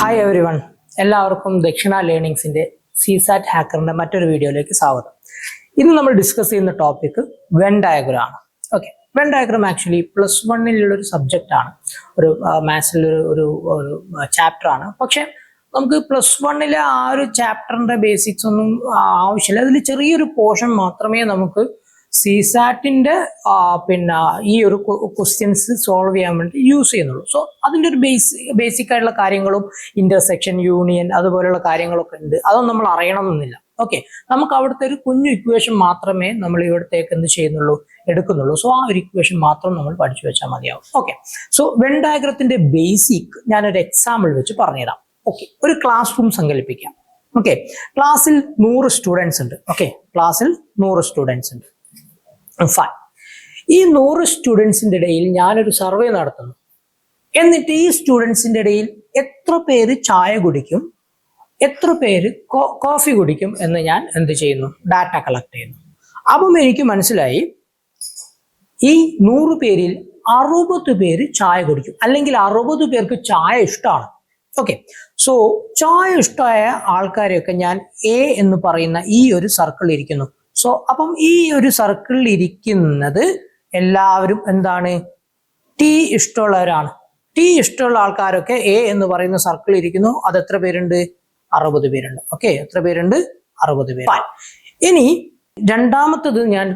Hi every one, എല്ലാവർക്കും ദക്ഷിണ ലേണിംഗ്സിന്റെ CSAT ഹാക്കറിന്റെ മറ്റൊരു വീഡിയോയിലേക്ക് സ്വാഗതം. ഇന്ന് നമ്മൾ ഡിസ്കസ് ചെയ്യുന്ന ടോപ്പിക് വെൻ ഡയഗ്രം ആണ്. ഓക്കെ, വെൻ ഡയഗ്രം ആക്ച്വലി +1 ഒരു സബ്ജക്റ്റ് ആണ്, ഒരു മാത്സിൽ ഒരു ചാപ്റ്റർ ആണ്. പക്ഷെ നമുക്ക് +1 ആ ഒരു ചാപ്റ്ററിന്റെ ബേസിക്സ് ഒന്നും ആവശ്യമില്ല. അതിൽ ചെറിയൊരു പോർഷൻ മാത്രമേ നമുക്ക് സിസാറ്റിന്റെ ഈ ഒരു ക്വസ്റ്റ്യൻസ് സോൾവ് ചെയ്യാൻ വേണ്ടി യൂസ് ചെയ്യുന്നുള്ളൂ. സോ അതിൻ്റെ ഒരു ബേസിക് ആയിട്ടുള്ള കാര്യങ്ങളും ഇന്റർസെക്ഷൻ, യൂണിയൻ, അതുപോലെയുള്ള കാര്യങ്ങളൊക്കെ ഉണ്ട്. അതൊന്നും നമ്മൾ അറിയണമെന്നില്ല. ഓക്കെ, നമുക്ക് അവിടുത്തെ ഒരു കുഞ്ഞു ഇക്വേഷൻ മാത്രമേ നമ്മൾ ഇവിടത്തേക്ക് എന്ത് ചെയ്യുന്നുള്ളൂ, എടുക്കുന്നുള്ളൂ. സോ ആ ഒരു ഇക്വേഷൻ മാത്രം നമ്മൾ പഠിച്ചു വെച്ചാൽ മതിയാവും. ഓക്കെ, സോ വെൻ ഡയഗ്രത്തിന്റെ ബേസിക് ഞാനൊരു എക്സാമ്പിൾ വെച്ച് പറഞ്ഞുതരാം. ഓക്കെ, ഒരു ക്ലാസ് റൂം സങ്കല്പിക്കാം. ഓക്കെ, ക്ലാസ്സിൽ 100 സ്റ്റുഡൻസ് ഉണ്ട്. ഓക്കെ, ക്ലാസ്സിൽ 100 സ്റ്റുഡൻസ് ഉണ്ട്. ഫൈൻ. ഈ 100 സ്റ്റുഡൻസിന്റെ ഇടയിൽ ഞാനൊരു സർവേ നടത്തുന്നു. എന്നിട്ട് ഈ സ്റ്റുഡൻസിന്റെ ഇടയിൽ എത്ര പേര് ചായ കുടിക്കും, എത്ര പേര് കോഫി കുടിക്കും എന്ന് ഞാൻ എന്ത് ചെയ്യുന്നു, ഡാറ്റ കളക്ട് ചെയ്യുന്നു. അപ്പം എനിക്ക് മനസ്സിലായി ഈ 100 പേരിൽ 60 പേര് ചായ കുടിക്കും, അല്ലെങ്കിൽ 60 പേർക്ക് ചായ ഇഷ്ടമാണ്. ഓക്കെ, സോ ചായ ഇഷ്ടമായ ആൾക്കാരെയൊക്കെ ഞാൻ എ എന്ന് പറയുന്ന ഈ ഒരു സർക്കിൾ ഇരിക്കുന്നു. സോ അപ്പം ഈ ഒരു സർക്കിളിൽ ഇരിക്കുന്നത് എല്ലാവരും എന്താണ്, ടീ ഇഷ്ടമുള്ളവരാണ്. ടീ ഇഷ്ടമുള്ള ആൾക്കാരൊക്കെ എ എന്ന് പറയുന്ന സർക്കിളിൽ ഇരിക്കുന്നു. അത് എത്ര പേരുണ്ട്? 60 പേരുണ്ട്. ഓക്കെ, എത്ര പേരുണ്ട്? 60 പേര്. ഇനി രണ്ടാമത്തത് ഞാൻ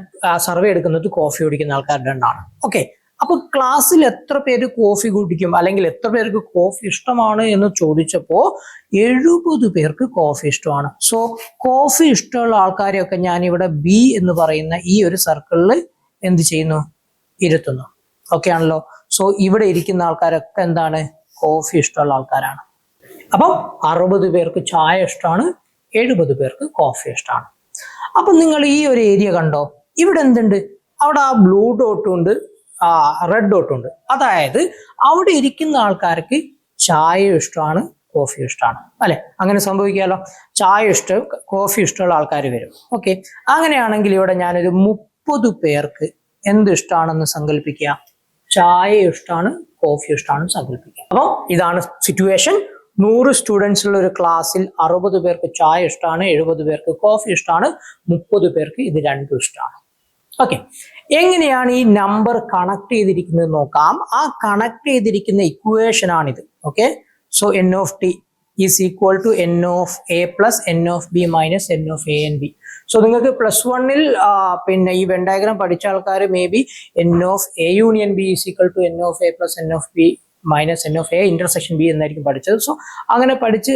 സർവേ എടുക്കുന്നത് കോഫി കുടിക്കുന്ന ആൾക്കാരുടെ എണ്ണമാണ്. ഓക്കെ, അപ്പൊ ക്ലാസ്സിൽ എത്ര പേര് കോഫി കുടിക്കും, അല്ലെങ്കിൽ എത്ര പേർക്ക് കോഫി ഇഷ്ടമാണ് എന്ന് ചോദിച്ചപ്പോ 70 പേർക്ക് കോഫി ഇഷ്ടമാണ്. സോ കോഫി ഇഷ്ടമുള്ള ആൾക്കാരെയൊക്കെ ഞാൻ ഇവിടെ ബി എന്ന് പറയുന്ന ഈ ഒരു സർക്കിളിൽ എന്ത് ചെയ്യുന്നു, ഇരുത്തുന്നു. ഓക്കെ ആണല്ലോ. സോ ഇവിടെ ഇരിക്കുന്ന ആൾക്കാരൊക്കെ എന്താണ്, കോഫി ഇഷ്ടമുള്ള ആൾക്കാരാണ്. അപ്പം 60 പേർക്ക് ചായ ഇഷ്ടമാണ്, 70 പേർക്ക് കോഫി ഇഷ്ടമാണ്. അപ്പൊ നിങ്ങൾ ഈ ഒരു ഏരിയ കണ്ടോ, ഇവിടെ എന്തുണ്ട്, അവിടെ ആ ബ്ലൂ ഡോട്ടും ഉണ്ട്, റെഡ് ഡോട്ടും ഉണ്ട്. അതായത് അവിടെ ഇരിക്കുന്ന ആൾക്കാർക്ക് ചായ ഇഷ്ടമാണ്, കോഫി ഇഷ്ടമാണ്, അല്ലെ? അങ്ങനെ സംഭവിക്കാമല്ലോ. ചായ ഇഷ്ടം, കോഫി ഇഷ്ടമുള്ള ആൾക്കാർ വരും. ഓക്കെ, അങ്ങനെയാണെങ്കിൽ ഇവിടെ ഞാനൊരു 30 പേർക്ക് എന്ത് ഇഷ്ടമാണെന്ന് സങ്കല്പിക്കുക, ചായ ഇഷ്ടമാണ്, കോഫി ഇഷ്ടമാണെന്ന് സങ്കല്പിക്കുക. അപ്പോൾ ഇതാണ് സിറ്റുവേഷൻ. 100 സ്റ്റുഡൻസ് ഉള്ള ഒരു ക്ലാസ്സിൽ 60 പേർക്ക് ചായ ഇഷ്ടമാണ്, 70 പേർക്ക് കോഫി ഇഷ്ടമാണ്, 30 പേർക്ക് ഇത് രണ്ടും ഇഷ്ടമാണ്. ഓക്കെ, എങ്ങനെയാണ് ഈ നമ്പർ കണക്ട് ചെയ്തിരിക്കുന്നത് നോക്കാം. ആ കണക്ട് ചെയ്തിരിക്കുന്ന ഇക്വേഷൻ ആണിത്. Okay, so n of t is equal to n of a plus n of b minus n of a and b. So നിങ്ങൾക്ക് +1 പിന്നെ ഈ വെൻ ഡയഗ്രാം പഠിച്ച ആൾക്കാർ may be n of a union b is equal to n of a plus n of b minus n of a intersection b എന്നായിരിക്കും പഠിച്ചത്. So അങ്ങനെ പഠിച്ച്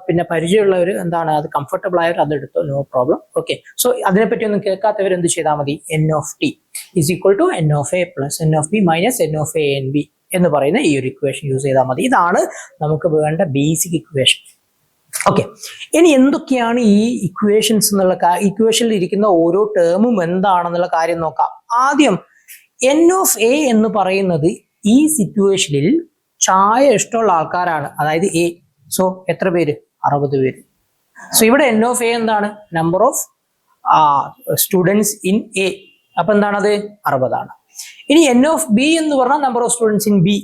പിന്നെ പരിചയമുള്ളവർ എന്താണ്, അത് കംഫർട്ടബിൾ ആയവർ അതെടുത്തോ, നോ പ്രോബ്ലം. ഓക്കെ, സോ അതിനെപ്പറ്റി ഒന്നും കേൾക്കാത്തവർ എന്ത് ചെയ്താൽ മതി, n of t is equal to n of a plus n of b minus n of a and b എന്ന് പറയുന്ന ഈ ഒരു ഇക്വേഷൻ യൂസ് ചെയ്താൽ മതി. ഇതാണ് നമുക്ക് വേണ്ട ബേസിക് ഇക്വേഷൻ. ഓക്കെ, ഇനി എന്തൊക്കെയാണ് ഈ ഇക്വേഷൻസ് എന്നുള്ള ഇക്വേഷനിൽ ഇരിക്കുന്ന ഓരോ ടേമും എന്താണെന്നുള്ള കാര്യം നോക്കാം. ആദ്യം n of a എന്ന് പറയുന്നത് ഈ സിറ്റുവേഷനിൽ ചായ ഇഷ്ടമുള്ള ആൾക്കാരാണ്, അതായത് എ. സോ എത്ര പേര്? 60 പേര്. സോ ഇവിടെ n of a എന്താണ്, number of students in A. അപ്പൊ എന്താണത്? 60 ആണ്. ഇനി n of b എന്ന് പറഞ്ഞാൽ number of students in B,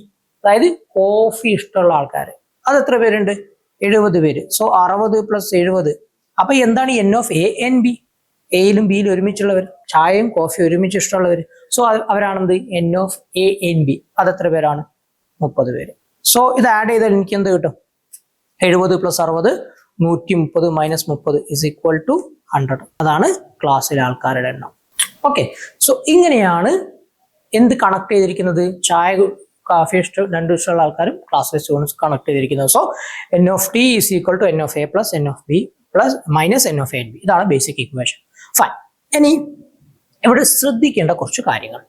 അതായത് കോഫി ഇഷ്ടമുള്ള ആൾക്കാർ. അത് എത്ര പേരുണ്ട്? 70 പേര്. സോ 60 + 70. അപ്പൊ എന്താണ് n of a and b? എയിലും ബിയിലും ഒരുമിച്ചുള്ളവർ, ചായയും കോഫിയും ഒരുമിച്ച് ഇഷ്ടമുള്ളവർ. സോ അവരാണെന്ത്, n of a and b. അതെത്ര പേരാണ്? 30 പേര്. സോ ഇത് ആഡ് ചെയ്താൽ എനിക്ക് എന്ത് കിട്ടും? 70 + 60 130 - 30 is equal to 100. അതാണ് ക്ലാസ്സിലെ ആൾക്കാരുടെ എണ്ണം. ഓക്കെ, സോ ഇങ്ങനെയാണ് എന്ത് കണക്ട് ചെയ്തിരിക്കുന്നത്, ചായ കോഫി ഇഷ്ടം രണ്ടും ഇഷ്ടമുള്ള ആൾക്കാരും ക്ലാസ്സിലെ സ്റ്റുഡൻസ് കണക്ട് ചെയ്തിരിക്കുന്നത്. So n of t is equal to n of a plus n of b minus n of a and b. ഇതാണ് ബേസിക് ഇക്വേഷൻ. ഫൈൻ. ഇനി ഇവിടെ ശ്രദ്ധിക്കേണ്ട കുറച്ച് കാര്യങ്ങൾ.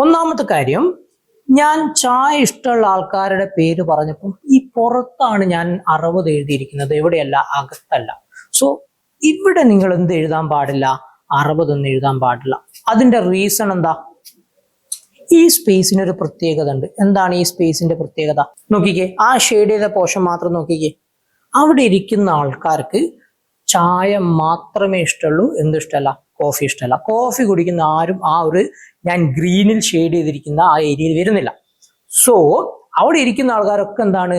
ഒന്നാമത്തെ കാര്യം, ഞാൻ ചായ ഇഷ്ടമുള്ള ആൾക്കാരുടെ പേര് പറഞ്ഞപ്പോൾ ഈ പുറത്താണ് ഞാൻ 60 എഴുതിയിരിക്കുന്നത്, എവിടെയല്ല, അകത്തല്ല. സോ ഇവിടെ നിങ്ങൾ എന്ത് എഴുതാൻ പാടില്ല, 60 ഒന്നും എഴുതാൻ പാടില്ല. അതിന്റെ റീസൺ എന്താ? ഈ സ്പേസിന് ഒരു പ്രത്യേകത ഉണ്ട്. എന്താണ് ഈ സ്പേസിന്റെ പ്രത്യേകത? നോക്കിക്കേ, ആ ഷെയ്ഡ് ചെയ്ത പോർഷൻ മാത്രം നോക്കിക്കേ. അവിടെ ഇരിക്കുന്ന ആൾക്കാർക്ക് ചായ മാത്രമേ ഇഷ്ടമുള്ളൂ, എന്തും ഇഷ്ടമല്ല, കോഫി ഇഷ്ടമല്ല. കോഫി കുടിക്കുന്ന ആരും ആ ഒരു ഞാൻ ഗ്രീനിൽ ഷെയ്ഡ് ചെയ്തിരിക്കുന്ന ആ ഏരിയയിൽ വരുന്നില്ല. സോ അവിടെ ഇരിക്കുന്ന ആൾക്കാരൊക്കെ എന്താണ്,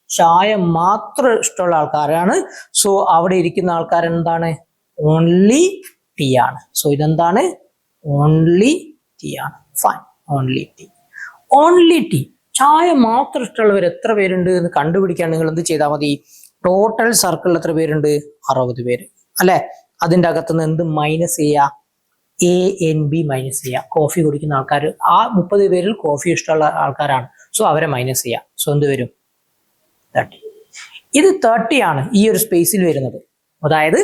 ചായ മാത്രം ഇഷ്ടമുള്ള ആൾക്കാരാണ്. സോ അവിടെ ഇരിക്കുന്ന ആൾക്കാർ എന്താണ്? ഓൺലി ടീ ആണ്. സോ ഇതെന്താണ്? ഓൺലി ടീ ആണ്. Fine, only tea. Only tea, ചായ മാത്രം ഇഷ്ടമുള്ളവർ എത്ര പേരുണ്ട് എന്ന് കണ്ടുപിടിക്കാൻ നിങ്ങൾ എന്ത് ചെയ്താൽ മതി? ടോട്ടൽ സർക്കിളിൽ എത്ര പേരുണ്ട്? 60 പേര് അല്ലെ? അതിൻ്റെ അകത്തുനിന്ന് എന്ത് മൈനസ് ചെയ്യുക? എ എൻ ബി മൈനസ് ചെയ്യുക. കോഫി കുടിക്കുന്ന ആൾക്കാർ, ആ 30 പേരിൽ കോഫി ഇഷ്ടമുള്ള ആൾക്കാരാണ്. സോ അവരെ മൈനസ് ചെയ്യുക. സോ എന്ത് വരും? 30. ഇത് 30 ആണ് ഈ ഒരു സ്പേസിൽ വരുന്നത്, അതായത്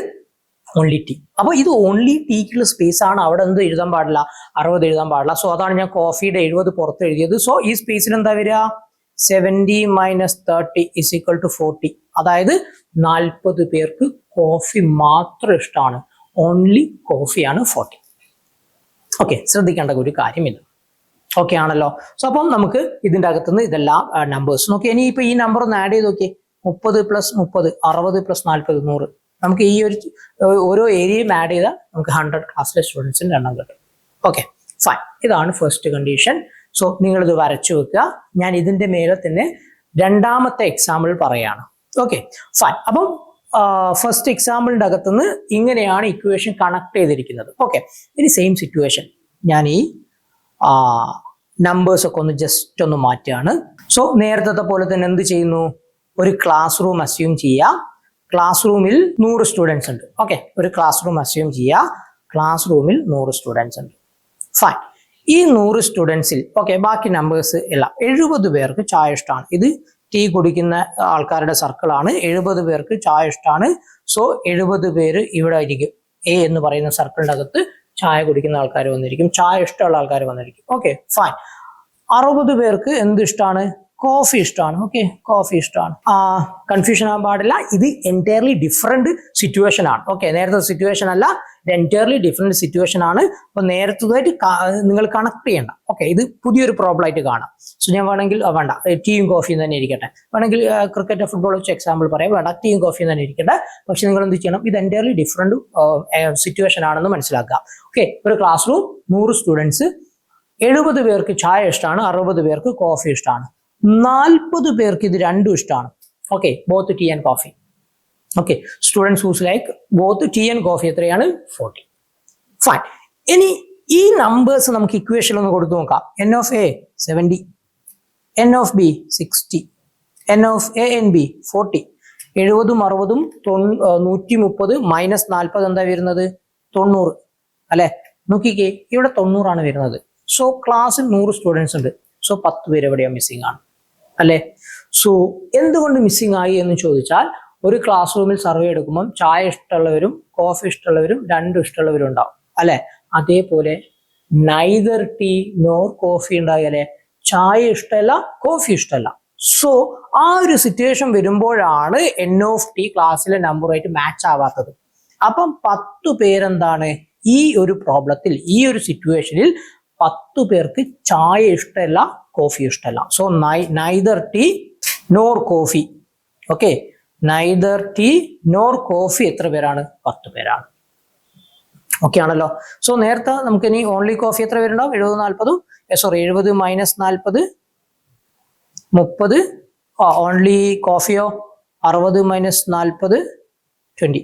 ഓൺലി ടി. അപ്പൊ ഇത് ഓൺലി ടീക്കുള്ള സ്പേസ് ആണ്. അവിടെ എന്ത് എഴുതാൻ പാടില്ല? 60 എഴുതാൻ പാടില്ല. സോ അതാണ് ഞാൻ കോഫിയുടെ 70 പുറത്ത് എഴുതിയത്. സോ ഈ സ്പേസിൽ എന്താ വരിക? 70 മൈനസ് 30 ഇസ് ഈക്വൽ ടു 40. അതായത് 40 പേർക്ക് കോഫി മാത്രം ഇഷ്ടമാണ്. ഓൺലി കോഫിയാണ് 40. ഓക്കെ, ശ്രദ്ധിക്കേണ്ട ഒരു കാര്യം ഇത്. ഓക്കെ ആണല്ലോ? സോ അപ്പം നമുക്ക് ഇതിന്റെ അകത്തുനിന്ന് ഇതെല്ലാം നമ്പേഴ്സ് നോക്കി. ഇനി ഇപ്പൊ ഈ നമ്പർ ഒന്ന് ആഡ് ചെയ്ത് നോക്കിയേ. 30 പ്ലസ് 30, 60 പ്ലസ് 40, 100. നമുക്ക് ഈ ഒരു ഓരോ ഏരിയയും ആഡ് ചെയ്താൽ നമുക്ക് 100 ക്ലാസ്സിലെ സ്റ്റുഡൻസിന്റെ എണ്ണം കിട്ടും. ഓക്കെ ഫൈൻ, ഇതാണ് ഫസ്റ്റ് കണ്ടീഷൻ. സോ നിങ്ങളിത് വരച്ചു വെക്കുക. ഞാൻ ഇതിന്റെ മേലെ തന്നെ രണ്ടാമത്തെ എക്സാമ്പിൾ പറയാണ്. Okay fine. അപ്പം ഫസ്റ്റ് എക്സാമ്പിളിന്റെ അകത്തുനിന്ന് ഇങ്ങനെയാണ് ഇക്വേഷൻ കണക്ട് ചെയ്തിരിക്കുന്നത്. ഓക്കെ, ഇനി സെയിം സിറ്റുവേഷൻ ഞാൻ ഈ നമ്പേഴ്സ് ഒക്കെ ഒന്ന് ജസ്റ്റ് ഒന്ന് മാറ്റുകയാണ്. സോ നേരത്തെ പോലെ തന്നെ എന്ത് ചെയ്യുന്നു? ഒരു ക്ലാസ് റൂം അസ്യൂം ചെയ്യുക. ക്ലാസ് റൂമിൽ 100 സ്റ്റുഡൻസ് ഉണ്ട്. ഓക്കെ, ഒരു ക്ലാസ് റൂം അസ്യൂം ചെയ്യുക. ക്ലാസ് റൂമിൽ 100 സ്റ്റുഡൻസ് ഉണ്ട്. ഫൈൻ. ഈ 100 സ്റ്റുഡൻസിൽ ഓക്കെ ബാക്കി നമ്പേഴ്സ് എല്ലാം 70 പേർക്ക് ചായ ഇഷ്ടമാണ്. ഇത് ടീ കുടിക്കുന്ന ആൾക്കാരുടെ സർക്കിളാണ്. 70 പേർക്ക് ചായ ഇഷ്ടമാണ്. സോ 70 പേര് ഇവിടെ ആയിരിക്കും. എ എന്ന് പറയുന്ന സർക്കിളിന്റെ അകത്ത് ചായ കുടിക്കുന്ന ആൾക്കാർ വന്നിരിക്കും, ചായ ഇഷ്ടമുള്ള ആൾക്കാർ വന്നിരിക്കും. Okay fine. 60 പേർക്ക് എന്ത് ഇഷ്ടമാണ്? കോഫി ഇഷ്ടമാണ്. ഓക്കെ, കോഫി ഇഷ്ടമാണ്. കൺഫ്യൂഷൻ ആകാൻ പാടില്ല. ഇത് എൻറ്റയർലി ഡിഫറെന്റ് സിറ്റുവേഷൻ ആണ്. ഓക്കെ, നേരത്തെ സിറ്റുവേഷൻ അല്ല, എൻറ്റയർലി ഡിഫറെന്റ് സിറ്റുവേഷൻ ആണ്. അപ്പൊ നേരത്തതായിട്ട് നിങ്ങൾ കണക്ട് ചെയ്യണ്ട. ഓക്കെ, ഇത് പുതിയൊരു പ്രോബ്ലം ആയിട്ട് കാണാം. സോ ഞാൻ വേണമെങ്കിൽ വേണ്ട ടീയും കോഫിയും തന്നെ ഇരിക്കട്ടെ. വേണമെങ്കിൽ ക്രിക്കറ്റ് ഫുട്ബോൾ വെച്ച് എക്സാമ്പിൾ പറയാം. വേണ്ട ടീയും കോഫിയും തന്നെ ഇരിക്കട്ടെ. പക്ഷെ നിങ്ങൾ എന്ത് ചെയ്യണം? ഇത് എൻറ്റയർലി ഡിഫറെന്റ് സിറ്റുവേഷൻ ആണെന്ന് മനസ്സിലാക്കുക. ഓക്കെ, ഒരു ക്ലാസ് റൂം 100 സ്റ്റുഡൻസ്, 70 പേർക്ക് ചായ ഇഷ്ടമാണ്, 60 പേർക്ക് കോഫി ഇഷ്ടമാണ്, 40 പേർക്ക് ഇത് രണ്ടും ഇഷ്ടമാണ്. Okay, both tea and coffee. Okay, students whose like both tea and coffee എത്രയാണ്? 40. ഫൈൻ. ഇനി ഈ നമ്പേഴ്സ് നമുക്ക് ഇക്വേഷൻ ഒന്ന് കൊടുത്തു നോക്കാം. N of A 70, N of B 60, N of A N B 40. 70ഉം 60ഉം 130 minus 40 എന്താ വരുന്നത്? 90 അല്ലെ? നോക്കിക്കേ, ഇവിടെ 90 ആണ് വരുന്നത്. സോ ക്ലാസ്സിൽ 100 സ്റ്റുഡൻസ് ഉണ്ട്. സോ 10 പേര് എവിടെയാണ് മിസ്സിംഗ് ആണ് അല്ലെ? സോ എന്തുകൊണ്ട് മിസ്സിംഗ് ആയി എന്ന് ചോദിച്ചാൽ, ഒരു ക്ലാസ് റൂമിൽ സർവേ എടുക്കുമ്പോൾ ചായ ഇഷ്ടമുള്ളവരും കോഫി ഇഷ്ടമുള്ളവരും രണ്ടും ഇഷ്ടമുള്ളവരും ഉണ്ടാവും അല്ലെ? അതേപോലെ നൈദർ ടീ നോർ കോഫി ഉണ്ടായാലേ ചായ ഇഷ്ടമല്ല കോഫി ഇഷ്ടമല്ല. സോ ആ ഒരു സിറ്റുവേഷൻ വരുമ്പോഴാണ് എൻ ഓഫ് ടി ക്ലാസ്സിലെ നമ്പറുമായിട്ട് മാച്ച് ആവാത്തത്. അപ്പം 10 പേരെന്താണ് ഈ ഒരു പ്രോബ്ലത്തിൽ, ഈ ഒരു സിറ്റുവേഷനിൽ 10 പേർക്ക് ചായ ഇഷ്ടമല്ല കോഫി ഇഷ്ടമല്ല. So neither tea nor coffee. Okay, neither tea nor coffee എത്ര പേരാണ്? 10 പേരാണ്. ഓക്കെ ആണല്ലോ? സോ നേരത്തെ നമുക്ക് ഇനി ഓൺലി കോഫി എത്ര പേരുണ്ടാവും? 70 70 മൈനസ് 40 30. ഓൺലി കോഫിയോ 60 മൈനസ് 40 20.